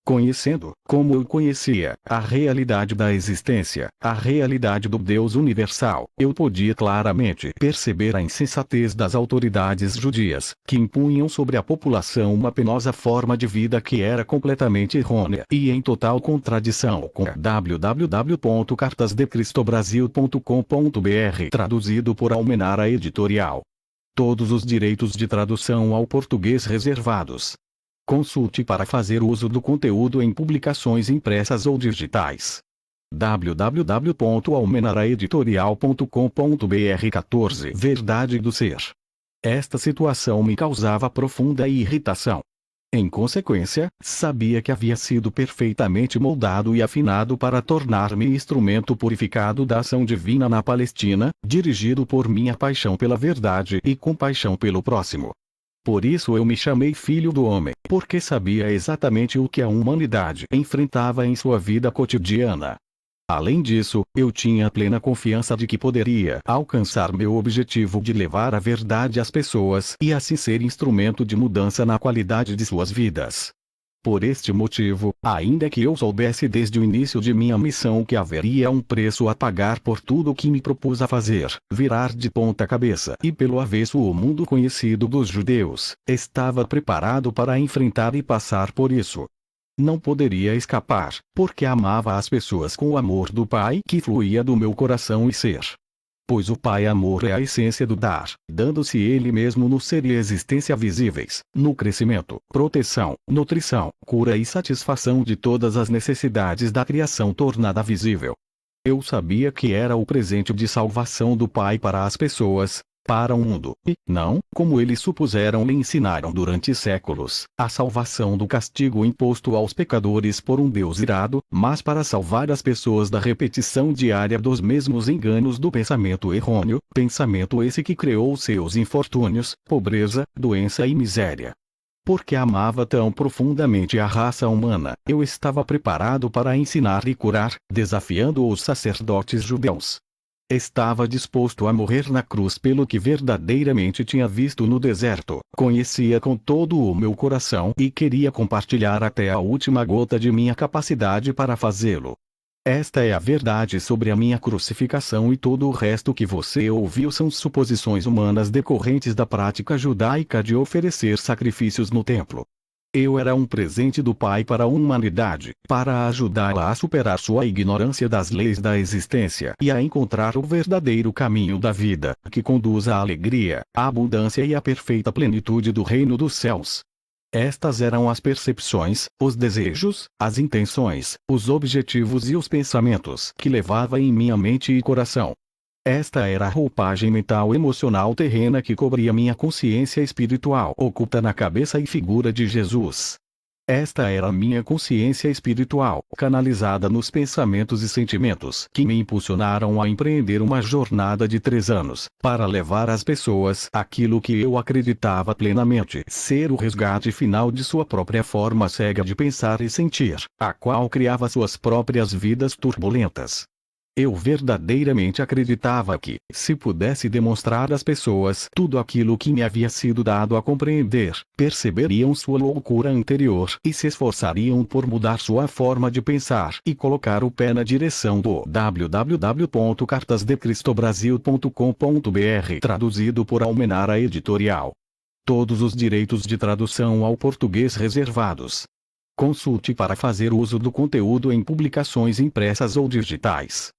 Conhecendo, como eu conhecia, a realidade da existência, a realidade do Deus universal, eu podia claramente perceber a insensatez das autoridades judias, que impunham sobre a população uma penosa forma de vida que era completamente errônea e em total contradição com www.cartasdecristobrasil.com.br, traduzido por Almenara Editorial. Todos os direitos de tradução ao português reservados. Consulte para fazer uso do conteúdo em publicações impressas ou digitais. www.almenaraeditorial.com.br 14 Verdade do Ser. Esta situação me causava profunda irritação. Em consequência, sabia que havia sido perfeitamente moldado e afinado para tornar-me instrumento purificado da ação divina na Palestina, dirigido por minha paixão pela verdade e compaixão pelo próximo. Por isso eu me chamei Filho do Homem, porque sabia exatamente o que a humanidade enfrentava em sua vida cotidiana. Além disso, eu tinha plena confiança de que poderia alcançar meu objetivo de levar a verdade às pessoas e assim ser instrumento de mudança na qualidade de suas vidas. Por este motivo, ainda que eu soubesse desde o início de minha missão que haveria um preço a pagar por tudo o que me propus a fazer, virar de ponta cabeça e pelo avesso o mundo conhecido dos judeus, estava preparado para enfrentar e passar por isso. Não poderia escapar, porque amava as pessoas com o amor do Pai que fluía do meu coração e ser. Pois o Pai amor é a essência do dar, dando-se Ele mesmo no ser e existência visíveis, no crescimento, proteção, nutrição, cura e satisfação de todas as necessidades da criação tornada visível. Eu sabia que era o presente de salvação do Pai para as pessoas, para o mundo, e não, como eles supuseram e ensinaram durante séculos, a salvação do castigo imposto aos pecadores por um Deus irado, mas para salvar as pessoas da repetição diária dos mesmos enganos do pensamento errôneo, pensamento esse que criou seus infortúnios, pobreza, doença e miséria. Porque amava tão profundamente a raça humana, eu estava preparado para ensinar e curar, desafiando os sacerdotes judeus. Estava disposto a morrer na cruz pelo que verdadeiramente tinha visto no deserto, conhecia com todo o meu coração e queria compartilhar até a última gota de minha capacidade para fazê-lo. Esta é a verdade sobre a minha crucificação e todo o resto que você ouviu são suposições humanas decorrentes da prática judaica de oferecer sacrifícios no templo. Eu era um presente do Pai para a humanidade, para ajudá-la a superar sua ignorância das leis da existência e a encontrar o verdadeiro caminho da vida, que conduz à alegria, à abundância e à perfeita plenitude do reino dos céus. Estas eram as percepções, os desejos, as intenções, os objetivos e os pensamentos que levava em minha mente e coração. Esta era a roupagem mental emocional terrena que cobria minha consciência espiritual oculta na cabeça e figura de Jesus. Esta era a minha consciência espiritual, canalizada nos pensamentos e sentimentos que me impulsionaram a empreender uma jornada de 3 anos, para levar às pessoas aquilo que eu acreditava plenamente ser o resgate final de sua própria forma cega de pensar e sentir, a qual criava suas próprias vidas turbulentas. Eu verdadeiramente acreditava que, se pudesse demonstrar às pessoas tudo aquilo que me havia sido dado a compreender, perceberiam sua loucura anterior e se esforçariam por mudar sua forma de pensar e colocar o pé na direção do www.cartasdecristobrasil.com.br, traduzido por Almenara Editorial. Todos os direitos de tradução ao português reservados. Consulte para fazer uso do conteúdo em publicações impressas ou digitais.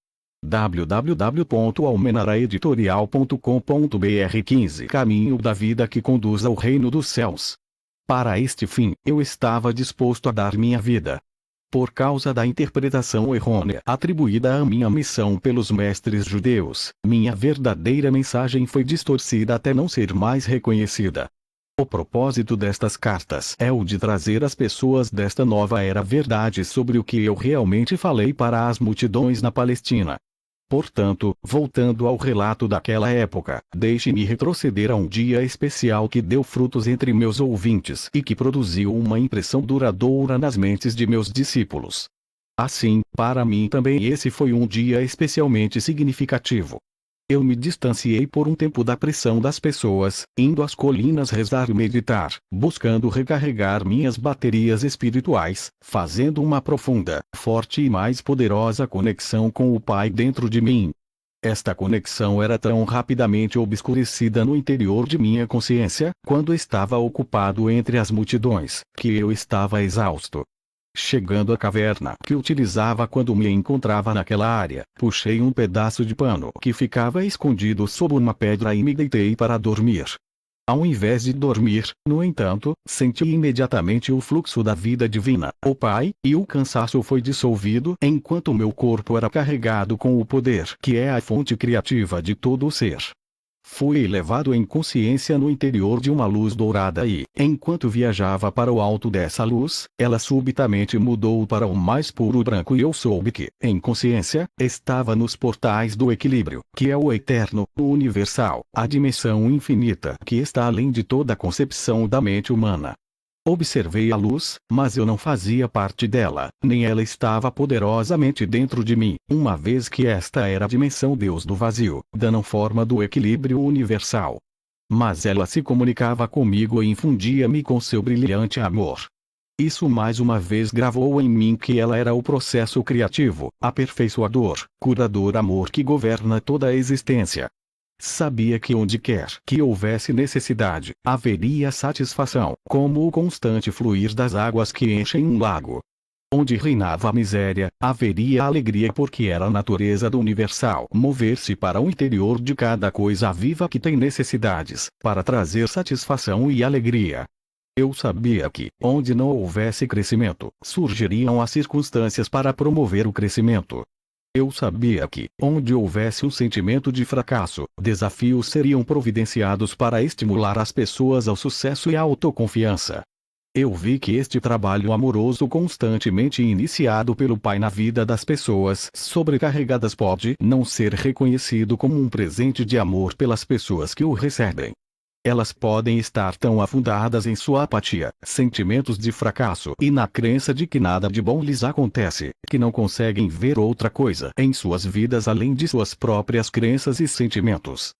www.almenaraeditorial.com.br 15 Caminho da vida que conduz ao reino dos céus. Para este fim, eu estava disposto a dar minha vida. Por causa da interpretação errônea atribuída à minha missão pelos mestres judeus, minha verdadeira mensagem foi distorcida até não ser mais reconhecida. O propósito destas cartas é o de trazer às pessoas desta nova era verdades sobre o que eu realmente falei para as multidões na Palestina. Portanto, voltando ao relato daquela época, deixe-me retroceder a um dia especial que deu frutos entre meus ouvintes e que produziu uma impressão duradoura nas mentes de meus discípulos. Assim, para mim também esse foi um dia especialmente significativo. Eu me distanciei por um tempo da pressão das pessoas, indo às colinas rezar e meditar, buscando recarregar minhas baterias espirituais, fazendo uma profunda, forte e mais poderosa conexão com o Pai dentro de mim. Esta conexão era tão rapidamente obscurecida no interior de minha consciência, quando estava ocupado entre as multidões, que eu estava exausto. Chegando à caverna que utilizava quando me encontrava naquela área, puxei um pedaço de pano que ficava escondido sob uma pedra e me deitei para dormir. Ao invés de dormir, no entanto, senti imediatamente o fluxo da vida divina, o Pai, e o cansaço foi dissolvido enquanto meu corpo era carregado com o poder que é a fonte criativa de todo o ser. Fui elevado em consciência no interior de uma luz dourada e, enquanto viajava para o alto dessa luz, ela subitamente mudou para o mais puro branco e eu soube que, em consciência, estava nos portais do equilíbrio, que é o eterno, o universal, a dimensão infinita que está além de toda a concepção da mente humana. Observei a luz, mas eu não fazia parte dela, nem ela estava poderosamente dentro de mim, uma vez que esta era a dimensão Deus do vazio, da não forma do equilíbrio universal. Mas ela se comunicava comigo e infundia-me com seu brilhante amor. Isso mais uma vez gravou em mim que ela era o processo criativo, aperfeiçoador, curador amor que governa toda a existência. Sabia que onde quer que houvesse necessidade, haveria satisfação, como o constante fluir das águas que enchem um lago. Onde reinava a miséria, haveria alegria porque era a natureza do universal mover-se para o interior de cada coisa viva que tem necessidades, para trazer satisfação e alegria. Eu sabia que, onde não houvesse crescimento, surgiriam as circunstâncias para promover o crescimento. Eu sabia que, onde houvesse um sentimento de fracasso, desafios seriam providenciados para estimular as pessoas ao sucesso e à autoconfiança. Eu vi que este trabalho amoroso constantemente iniciado pelo Pai na vida das pessoas sobrecarregadas pode não ser reconhecido como um presente de amor pelas pessoas que o recebem. Elas podem estar tão afundadas em sua apatia, sentimentos de fracasso e na crença de que nada de bom lhes acontece, que não conseguem ver outra coisa em suas vidas além de suas próprias crenças e sentimentos.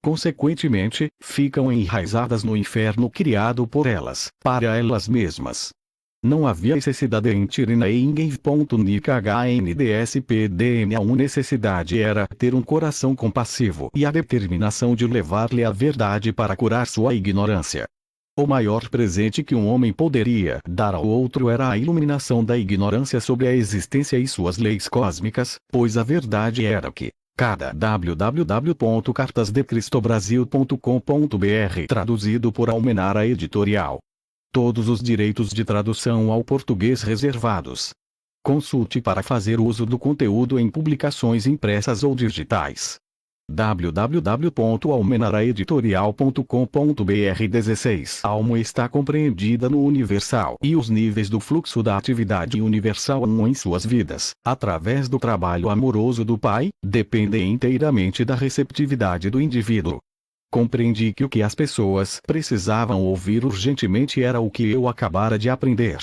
Consequentemente, ficam enraizadas no inferno criado por elas, para elas mesmas. Não havia necessidade em Tirina e Ingem.NIKHNDSPDN. A necessidade era ter um coração compassivo e a determinação de levar-lhe a verdade para curar sua ignorância. O maior presente que um homem poderia dar ao outro era a iluminação da ignorância sobre a existência e suas leis cósmicas, pois a verdade era que cada www.cartasdecristobrasil.com.br traduzido por Almenara Editorial. Todos os direitos de tradução ao português reservados. Consulte para fazer uso do conteúdo em publicações impressas ou digitais. www.almenaraeditorial.com.br 16 Alma está compreendida no universal e os níveis do fluxo da atividade universal em suas vidas, através do trabalho amoroso do Pai, dependem inteiramente da receptividade do indivíduo. Compreendi que o que as pessoas precisavam ouvir urgentemente era o que eu acabara de aprender.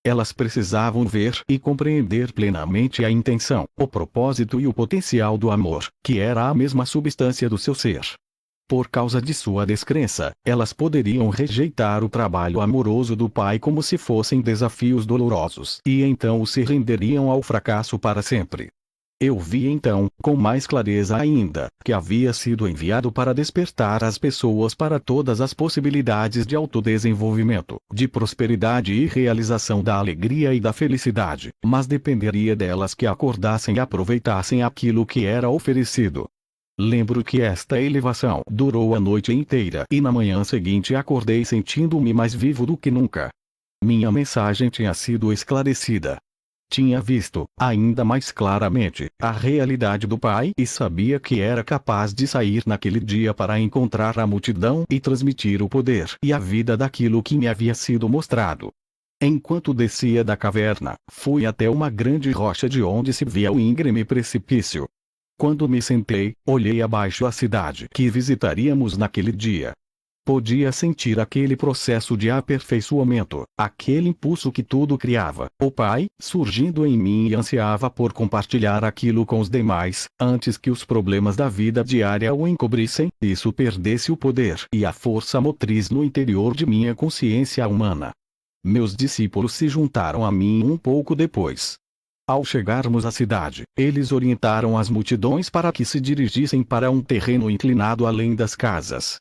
Elas precisavam ver e compreender plenamente a intenção, o propósito e o potencial do amor, que era a mesma substância do seu ser. Por causa de sua descrença, elas poderiam rejeitar o trabalho amoroso do Pai como se fossem desafios dolorosos, e então se renderiam ao fracasso para sempre. Eu vi então, com mais clareza ainda, que havia sido enviado para despertar as pessoas para todas as possibilidades de autodesenvolvimento, de prosperidade e realização da alegria e da felicidade, mas dependeria delas que acordassem e aproveitassem aquilo que era oferecido. Lembro que esta elevação durou a noite inteira e na manhã seguinte acordei sentindo-me mais vivo do que nunca. Minha mensagem tinha sido esclarecida. Tinha visto, ainda mais claramente, a realidade do Pai e sabia que era capaz de sair naquele dia para encontrar a multidão e transmitir o poder e a vida daquilo que me havia sido mostrado. Enquanto descia da caverna, fui até uma grande rocha de onde se via o íngreme precipício. Quando me sentei, olhei abaixo a cidade que visitaríamos naquele dia. Podia sentir aquele processo de aperfeiçoamento, aquele impulso que tudo criava, o Pai, surgindo em mim e ansiava por compartilhar aquilo com os demais, antes que os problemas da vida diária o encobrissem, e isso perdesse o poder e a força motriz no interior de minha consciência humana. Meus discípulos se juntaram a mim um pouco depois. Ao chegarmos à cidade, eles orientaram as multidões para que se dirigissem para um terreno inclinado além das casas.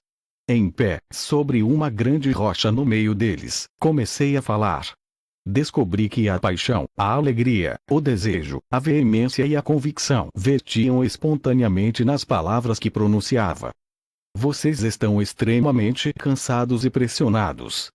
Em pé, sobre uma grande rocha no meio deles, comecei a falar. Descobri que a paixão, a alegria, o desejo, a veemência e a convicção vertiam espontaneamente nas palavras que pronunciava. Vocês estão extremamente cansados e pressionados.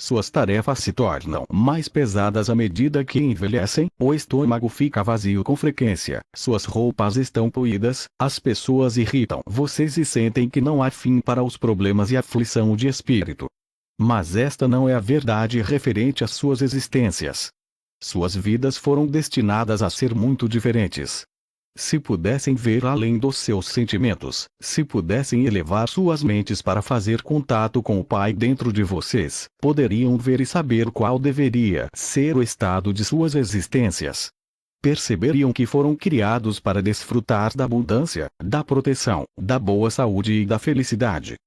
Suas tarefas se tornam mais pesadas à medida que envelhecem, o estômago fica vazio com frequência, suas roupas estão poídas, as pessoas irritam vocês e sentem que não há fim para os problemas e aflição de espírito. Mas esta não é a verdade referente às suas existências. Suas vidas foram destinadas a ser muito diferentes. Se pudessem ver além dos seus sentimentos, se pudessem elevar suas mentes para fazer contato com o Pai dentro de vocês, poderiam ver e saber qual deveria ser o estado de suas existências. Perceberiam que foram criados para desfrutar da abundância, da proteção, da boa saúde e da felicidade.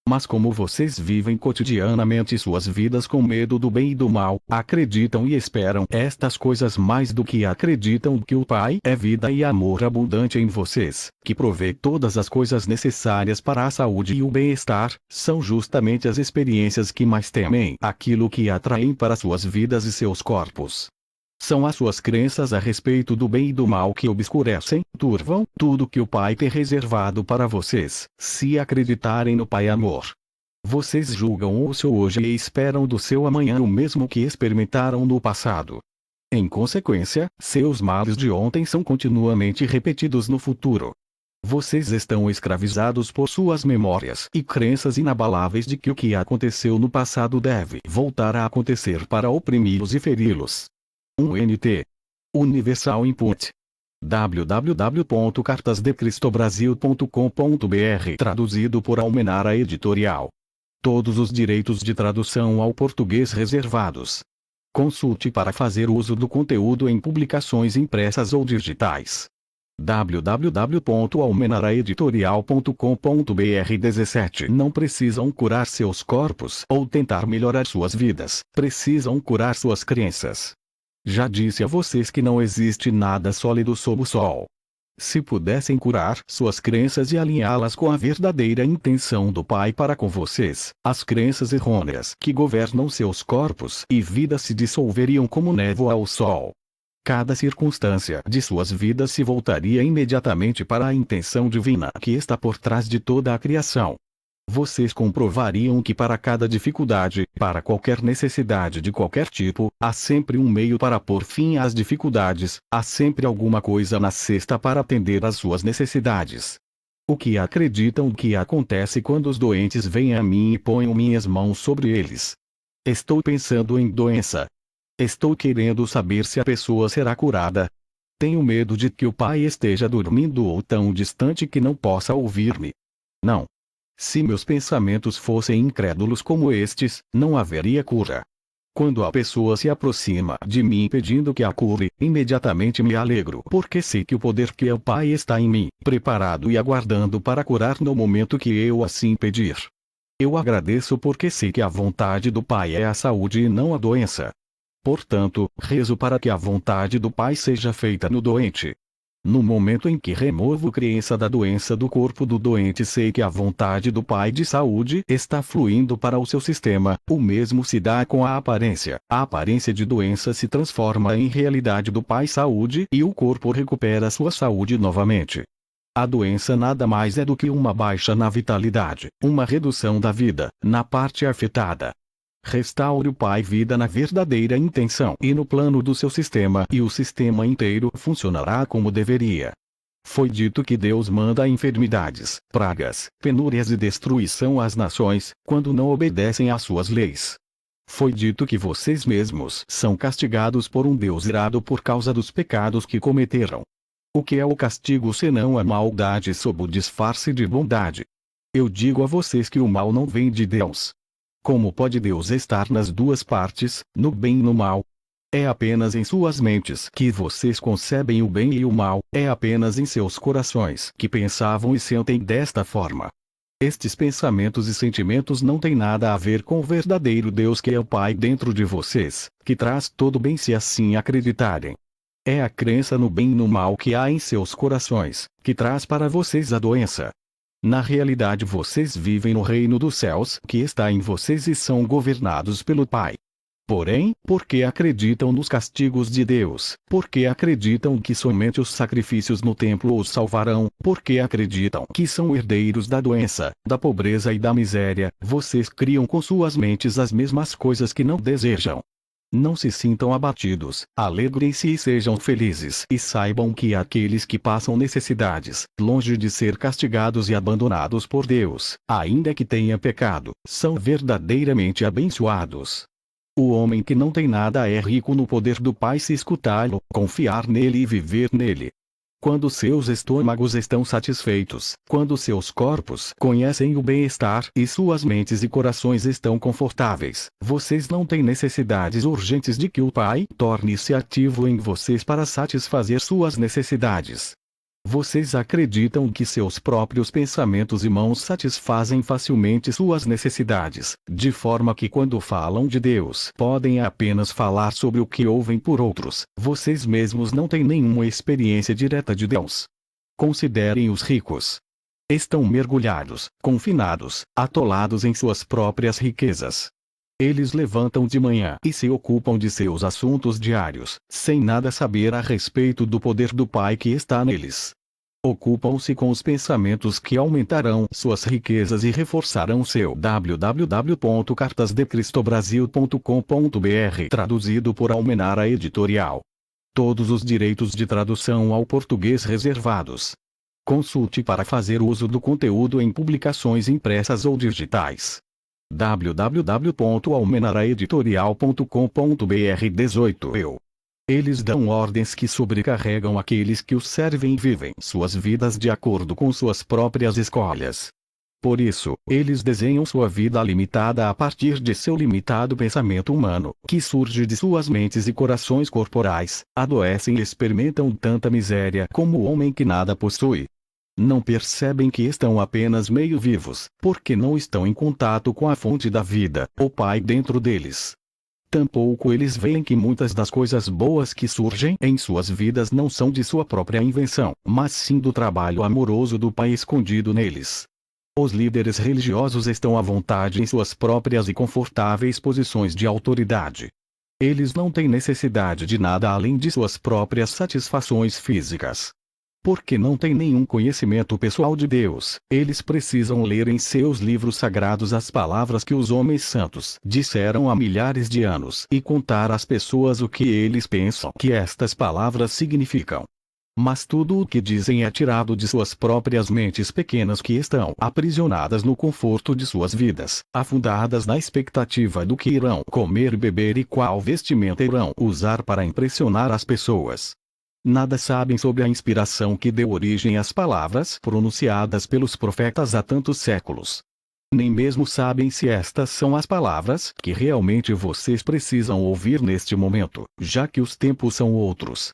Mas como vocês vivem cotidianamente suas vidas com medo do bem e do mal, acreditam e esperam estas coisas mais do que acreditam que o Pai é vida e amor abundante em vocês, que provê todas as coisas necessárias para a saúde e o bem-estar, são justamente as experiências que mais temem aquilo que atraem para suas vidas e seus corpos. São as suas crenças a respeito do bem e do mal que obscurecem, turvam, tudo que o Pai tem reservado para vocês, se acreditarem no Pai Amor. Vocês julgam o seu hoje e esperam do seu amanhã o mesmo que experimentaram no passado. Em consequência, seus males de ontem são continuamente repetidos no futuro. Vocês estão escravizados por suas memórias e crenças inabaláveis de que o que aconteceu no passado deve voltar a acontecer para oprimi-los e feri-los. UNT. Universal Input. www.cartasdecristobrasil.com.br. Traduzido por Almenara Editorial. Todos os direitos de tradução ao português reservados. Consulte para fazer uso do conteúdo em publicações impressas ou digitais. www.almenaraeditorial.com.br. 17. Não precisam curar seus corpos ou tentar melhorar suas vidas, precisam curar suas crenças. Já disse a vocês que não existe nada sólido sob o sol. Se pudessem curar suas crenças e alinhá-las com a verdadeira intenção do Pai para com vocês, as crenças errôneas que governam seus corpos e vidas se dissolveriam como névoa ao sol. Cada circunstância de suas vidas se voltaria imediatamente para a intenção divina que está por trás de toda a criação. Vocês comprovariam que para cada dificuldade, para qualquer necessidade de qualquer tipo, há sempre um meio para pôr fim às dificuldades, há sempre alguma coisa na cesta para atender às suas necessidades. O que acreditam que acontece quando os doentes vêm a mim e ponho minhas mãos sobre eles? Estou pensando em doença. Estou querendo saber se a pessoa será curada. Tenho medo de que o Pai esteja dormindo ou tão distante que não possa ouvir-me. Não. Se meus pensamentos fossem incrédulos como estes, não haveria cura. Quando a pessoa se aproxima de mim pedindo que a cure, imediatamente me alegro porque sei que o poder que é o Pai está em mim, preparado e aguardando para curar no momento que eu assim pedir. Eu agradeço porque sei que a vontade do Pai é a saúde e não a doença. Portanto, rezo para que a vontade do Pai seja feita no doente. No momento em que removo crença da doença do corpo do doente, sei que a vontade do Pai de saúde está fluindo para o seu sistema. O mesmo se dá com a aparência. A aparência de doença se transforma em realidade do Pai saúde e o corpo recupera sua saúde novamente. A doença nada mais é do que uma baixa na vitalidade, uma redução da vida, na parte afetada. Restaure o Pai vida na verdadeira intenção e no plano do seu sistema, e o sistema inteiro funcionará como deveria. Foi dito que Deus manda enfermidades, pragas, penúrias e destruição às nações, quando não obedecem às suas leis. Foi dito que vocês mesmos são castigados por um Deus irado por causa dos pecados que cometeram. O que é o castigo senão a maldade sob o disfarce de bondade? Eu digo a vocês que o mal não vem de Deus. Como pode Deus estar nas duas partes, no bem e no mal? É apenas em suas mentes que vocês concebem o bem e o mal, é apenas em seus corações que pensavam e sentem desta forma. Estes pensamentos e sentimentos não têm nada a ver com o verdadeiro Deus que é o Pai dentro de vocês, que traz todo o bem se assim acreditarem. É a crença no bem e no mal que há em seus corações, que traz para vocês a doença. Na realidade vocês vivem no reino dos céus que está em vocês e são governados pelo Pai. Porém, porque acreditam nos castigos de Deus, porque acreditam que somente os sacrifícios no templo os salvarão, porque acreditam que são herdeiros da doença, da pobreza e da miséria, vocês criam com suas mentes as mesmas coisas que não desejam. Não se sintam abatidos, alegrem-se e sejam felizes, e saibam que aqueles que passam necessidades, longe de ser castigados e abandonados por Deus, ainda que tenham pecado, são verdadeiramente abençoados. O homem que não tem nada é rico no poder do Pai se escutá-lo, confiar nele e viver nele. Quando seus estômagos estão satisfeitos, quando seus corpos conhecem o bem-estar e suas mentes e corações estão confortáveis, vocês não têm necessidades urgentes de que o Pai torne-se ativo em vocês para satisfazer suas necessidades. Vocês acreditam que seus próprios pensamentos e mãos satisfazem facilmente suas necessidades, de forma que quando falam de Deus podem apenas falar sobre o que ouvem por outros, vocês mesmos não têm nenhuma experiência direta de Deus. Considerem os ricos. Estão mergulhados, confinados, atolados em suas próprias riquezas. Eles levantam de manhã e se ocupam de seus assuntos diários, sem nada saber a respeito do poder do Pai que está neles. Ocupam-se com os pensamentos que aumentarão suas riquezas e reforçarão seu www.cartasdecristobrasil.com.br, traduzido por Almenara Editorial. Todos os direitos de tradução ao português reservados. Consulte para fazer uso do conteúdo em publicações impressas ou digitais. www.almenaraeditorial.com.br 18 Eles dão ordens que sobrecarregam aqueles que os servem e vivem suas vidas de acordo com suas próprias escolhas. Por isso, eles desenham sua vida limitada a partir de seu limitado pensamento humano, que surge de suas mentes e corações corporais, adoecem e experimentam tanta miséria como o homem que nada possui. Não percebem que estão apenas meio vivos, porque não estão em contato com a fonte da vida, o Pai dentro deles. Tampouco eles veem que muitas das coisas boas que surgem em suas vidas não são de sua própria invenção, mas sim do trabalho amoroso do Pai escondido neles. Os líderes religiosos estão à vontade em suas próprias e confortáveis posições de autoridade. Eles não têm necessidade de nada além de suas próprias satisfações físicas. Porque não têm nenhum conhecimento pessoal de Deus, eles precisam ler em seus livros sagrados as palavras que os homens santos disseram há milhares de anos e contar às pessoas o que eles pensam que estas palavras significam. Mas tudo o que dizem é tirado de suas próprias mentes pequenas que estão aprisionadas no conforto de suas vidas, afundadas na expectativa do que irão comer e beber e qual vestimenta irão usar para impressionar as pessoas. Nada sabem sobre a inspiração que deu origem às palavras pronunciadas pelos profetas há tantos séculos. Nem mesmo sabem se estas são as palavras que realmente vocês precisam ouvir neste momento, já que os tempos são outros.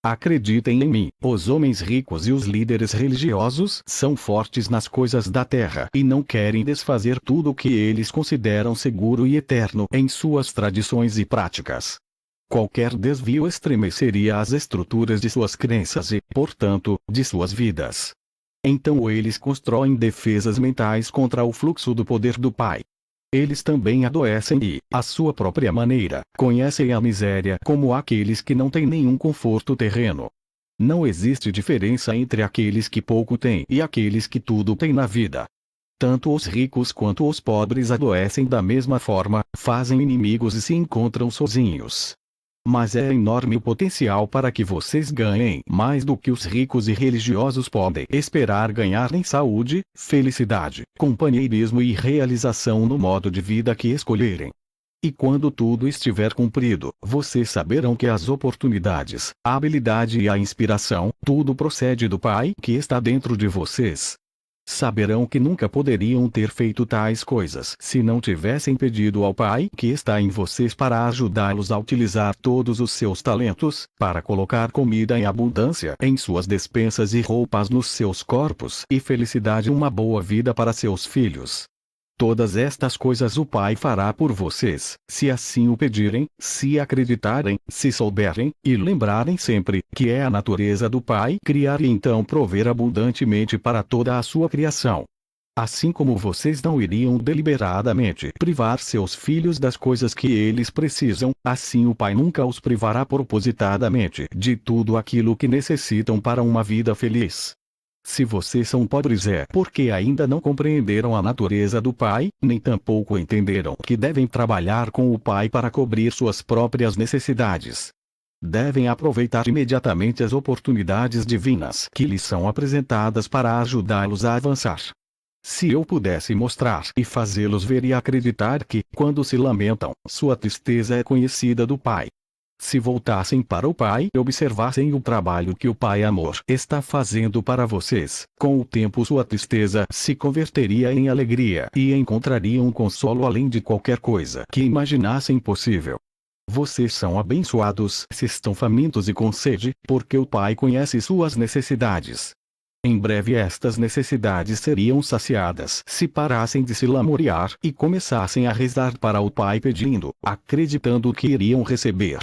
Acreditem em mim, os homens ricos e os líderes religiosos são fortes nas coisas da terra e não querem desfazer tudo o que eles consideram seguro e eterno em suas tradições e práticas. Qualquer desvio estremeceria as estruturas de suas crenças e, portanto, de suas vidas. Então eles constroem defesas mentais contra o fluxo do poder do Pai. Eles também adoecem e, à sua própria maneira, conhecem a miséria como aqueles que não têm nenhum conforto terreno. Não existe diferença entre aqueles que pouco têm e aqueles que tudo têm na vida. Tanto os ricos quanto os pobres adoecem da mesma forma, fazem inimigos e se encontram sozinhos. Mas é enorme o potencial para que vocês ganhem mais do que os ricos e religiosos podem esperar ganhar em saúde, felicidade, companheirismo e realização no modo de vida que escolherem. E quando tudo estiver cumprido, vocês saberão que as oportunidades, a habilidade e a inspiração, tudo procede do Pai que está dentro de vocês. Saberão que nunca poderiam ter feito tais coisas se não tivessem pedido ao Pai que está em vocês para ajudá-los a utilizar todos os seus talentos, para colocar comida em abundância em suas despensas e roupas nos seus corpos e felicidade, uma boa vida para seus filhos. Todas estas coisas o Pai fará por vocês, se assim o pedirem, se acreditarem, se souberem, e lembrarem sempre que é a natureza do Pai criar e então prover abundantemente para toda a sua criação. Assim como vocês não iriam deliberadamente privar seus filhos das coisas que eles precisam, assim o Pai nunca os privará propositadamente de tudo aquilo que necessitam para uma vida feliz. Se vocês são pobres é porque ainda não compreenderam a natureza do Pai, nem tampouco entenderam que devem trabalhar com o Pai para cobrir suas próprias necessidades. Devem aproveitar imediatamente as oportunidades divinas que lhes são apresentadas para ajudá-los a avançar. Se eu pudesse mostrar e fazê-los ver e acreditar que, quando se lamentam, sua tristeza é conhecida do Pai. Se voltassem para o Pai e observassem o trabalho que o Pai Amor está fazendo para vocês, com o tempo sua tristeza se converteria em alegria e encontrariam consolo além de qualquer coisa que imaginassem possível. Vocês são abençoados se estão famintos e com sede, porque o Pai conhece suas necessidades. Em breve estas necessidades seriam saciadas se parassem de se lamuriar e começassem a rezar para o Pai pedindo, acreditando que iriam receber.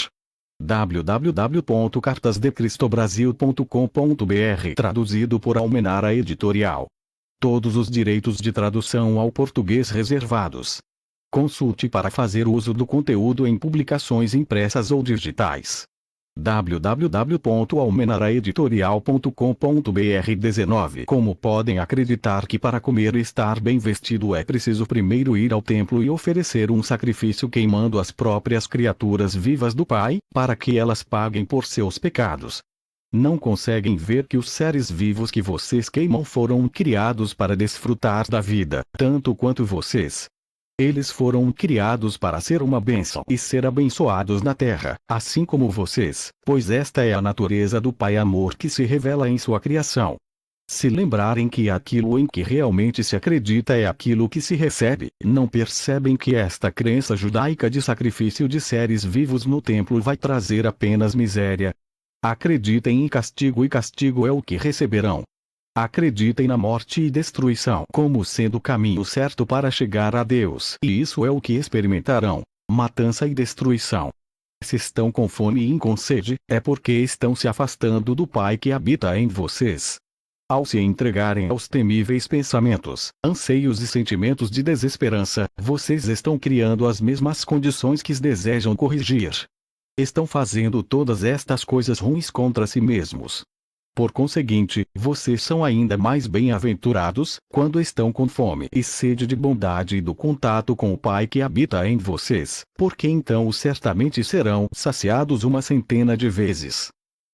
www.cartasdecristobrasil.com.br Traduzido por Almenara Editorial. Todos os direitos de tradução ao português reservados. Consulte para fazer uso do conteúdo em publicações impressas ou digitais. www.almenaraeditorial.com.br 19 Como podem acreditar que para comer e estar bem vestido é preciso primeiro ir ao templo e oferecer um sacrifício queimando as próprias criaturas vivas do Pai, para que elas paguem por seus pecados? Não conseguem ver que os seres vivos que vocês queimam foram criados para desfrutar da vida, tanto quanto vocês. Eles foram criados para ser uma bênção e ser abençoados na terra, assim como vocês, pois esta é a natureza do Pai Amor que se revela em sua criação. Se lembrarem que aquilo em que realmente se acredita é aquilo que se recebe, não percebem que esta crença judaica de sacrifício de seres vivos no templo vai trazer apenas miséria. Acreditem em castigo e castigo é o que receberão. Acreditem na morte e destruição como sendo o caminho certo para chegar a Deus, e isso é o que experimentarão: matança e destruição. Se estão com fome e com sede, é porque estão se afastando do Pai que habita em vocês. Ao se entregarem aos temíveis pensamentos, anseios e sentimentos de desesperança, vocês estão criando as mesmas condições que desejam corrigir. Estão fazendo todas estas coisas ruins contra si mesmos. Por conseguinte, vocês são ainda mais bem-aventurados, quando estão com fome e sede de bondade e do contato com o Pai que habita em vocês, porque então certamente serão saciados 100 de vezes.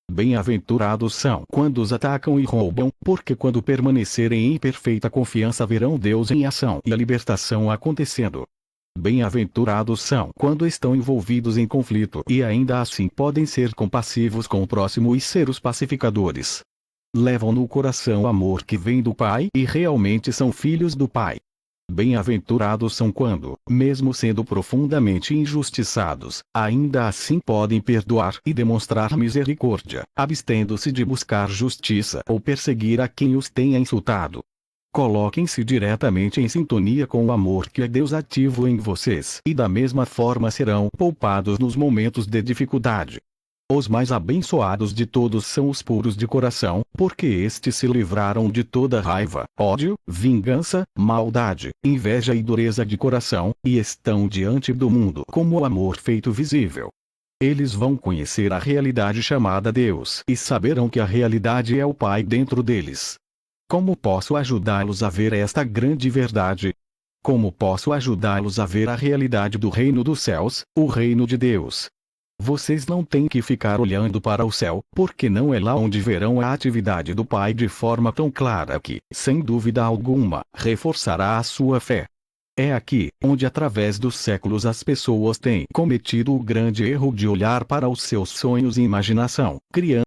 Bem-aventurados são quando os atacam e roubam, porque quando permanecerem em perfeita confiança verão Deus em ação e a libertação acontecendo. Bem-aventurados são quando estão envolvidos em conflito e ainda assim podem ser compassivos com o próximo e ser os pacificadores. Levam no coração o amor que vem do Pai e realmente são filhos do Pai. Bem-aventurados são quando, mesmo sendo profundamente injustiçados, ainda assim podem perdoar e demonstrar misericórdia, abstendo-se de buscar justiça ou perseguir a quem os tenha insultado. Coloquem-se diretamente em sintonia com o amor que é Deus ativo em vocês e da mesma forma serão poupados nos momentos de dificuldade. Os mais abençoados de todos são os puros de coração, porque estes se livraram de toda raiva, ódio, vingança, maldade, inveja e dureza de coração, e estão diante do mundo como o amor feito visível. Eles vão conhecer a realidade chamada Deus e saberão que a realidade é o Pai dentro deles. Como posso ajudá-los a ver esta grande verdade? Como posso ajudá-los a ver a realidade do reino dos céus, o reino de Deus? Vocês não têm que ficar olhando para o céu, porque não é lá onde verão a atividade do Pai de forma tão clara que, sem dúvida alguma, reforçará a sua fé. É aqui, onde através dos séculos as pessoas têm cometido o grande erro de olhar para os seus sonhos e imaginação, criando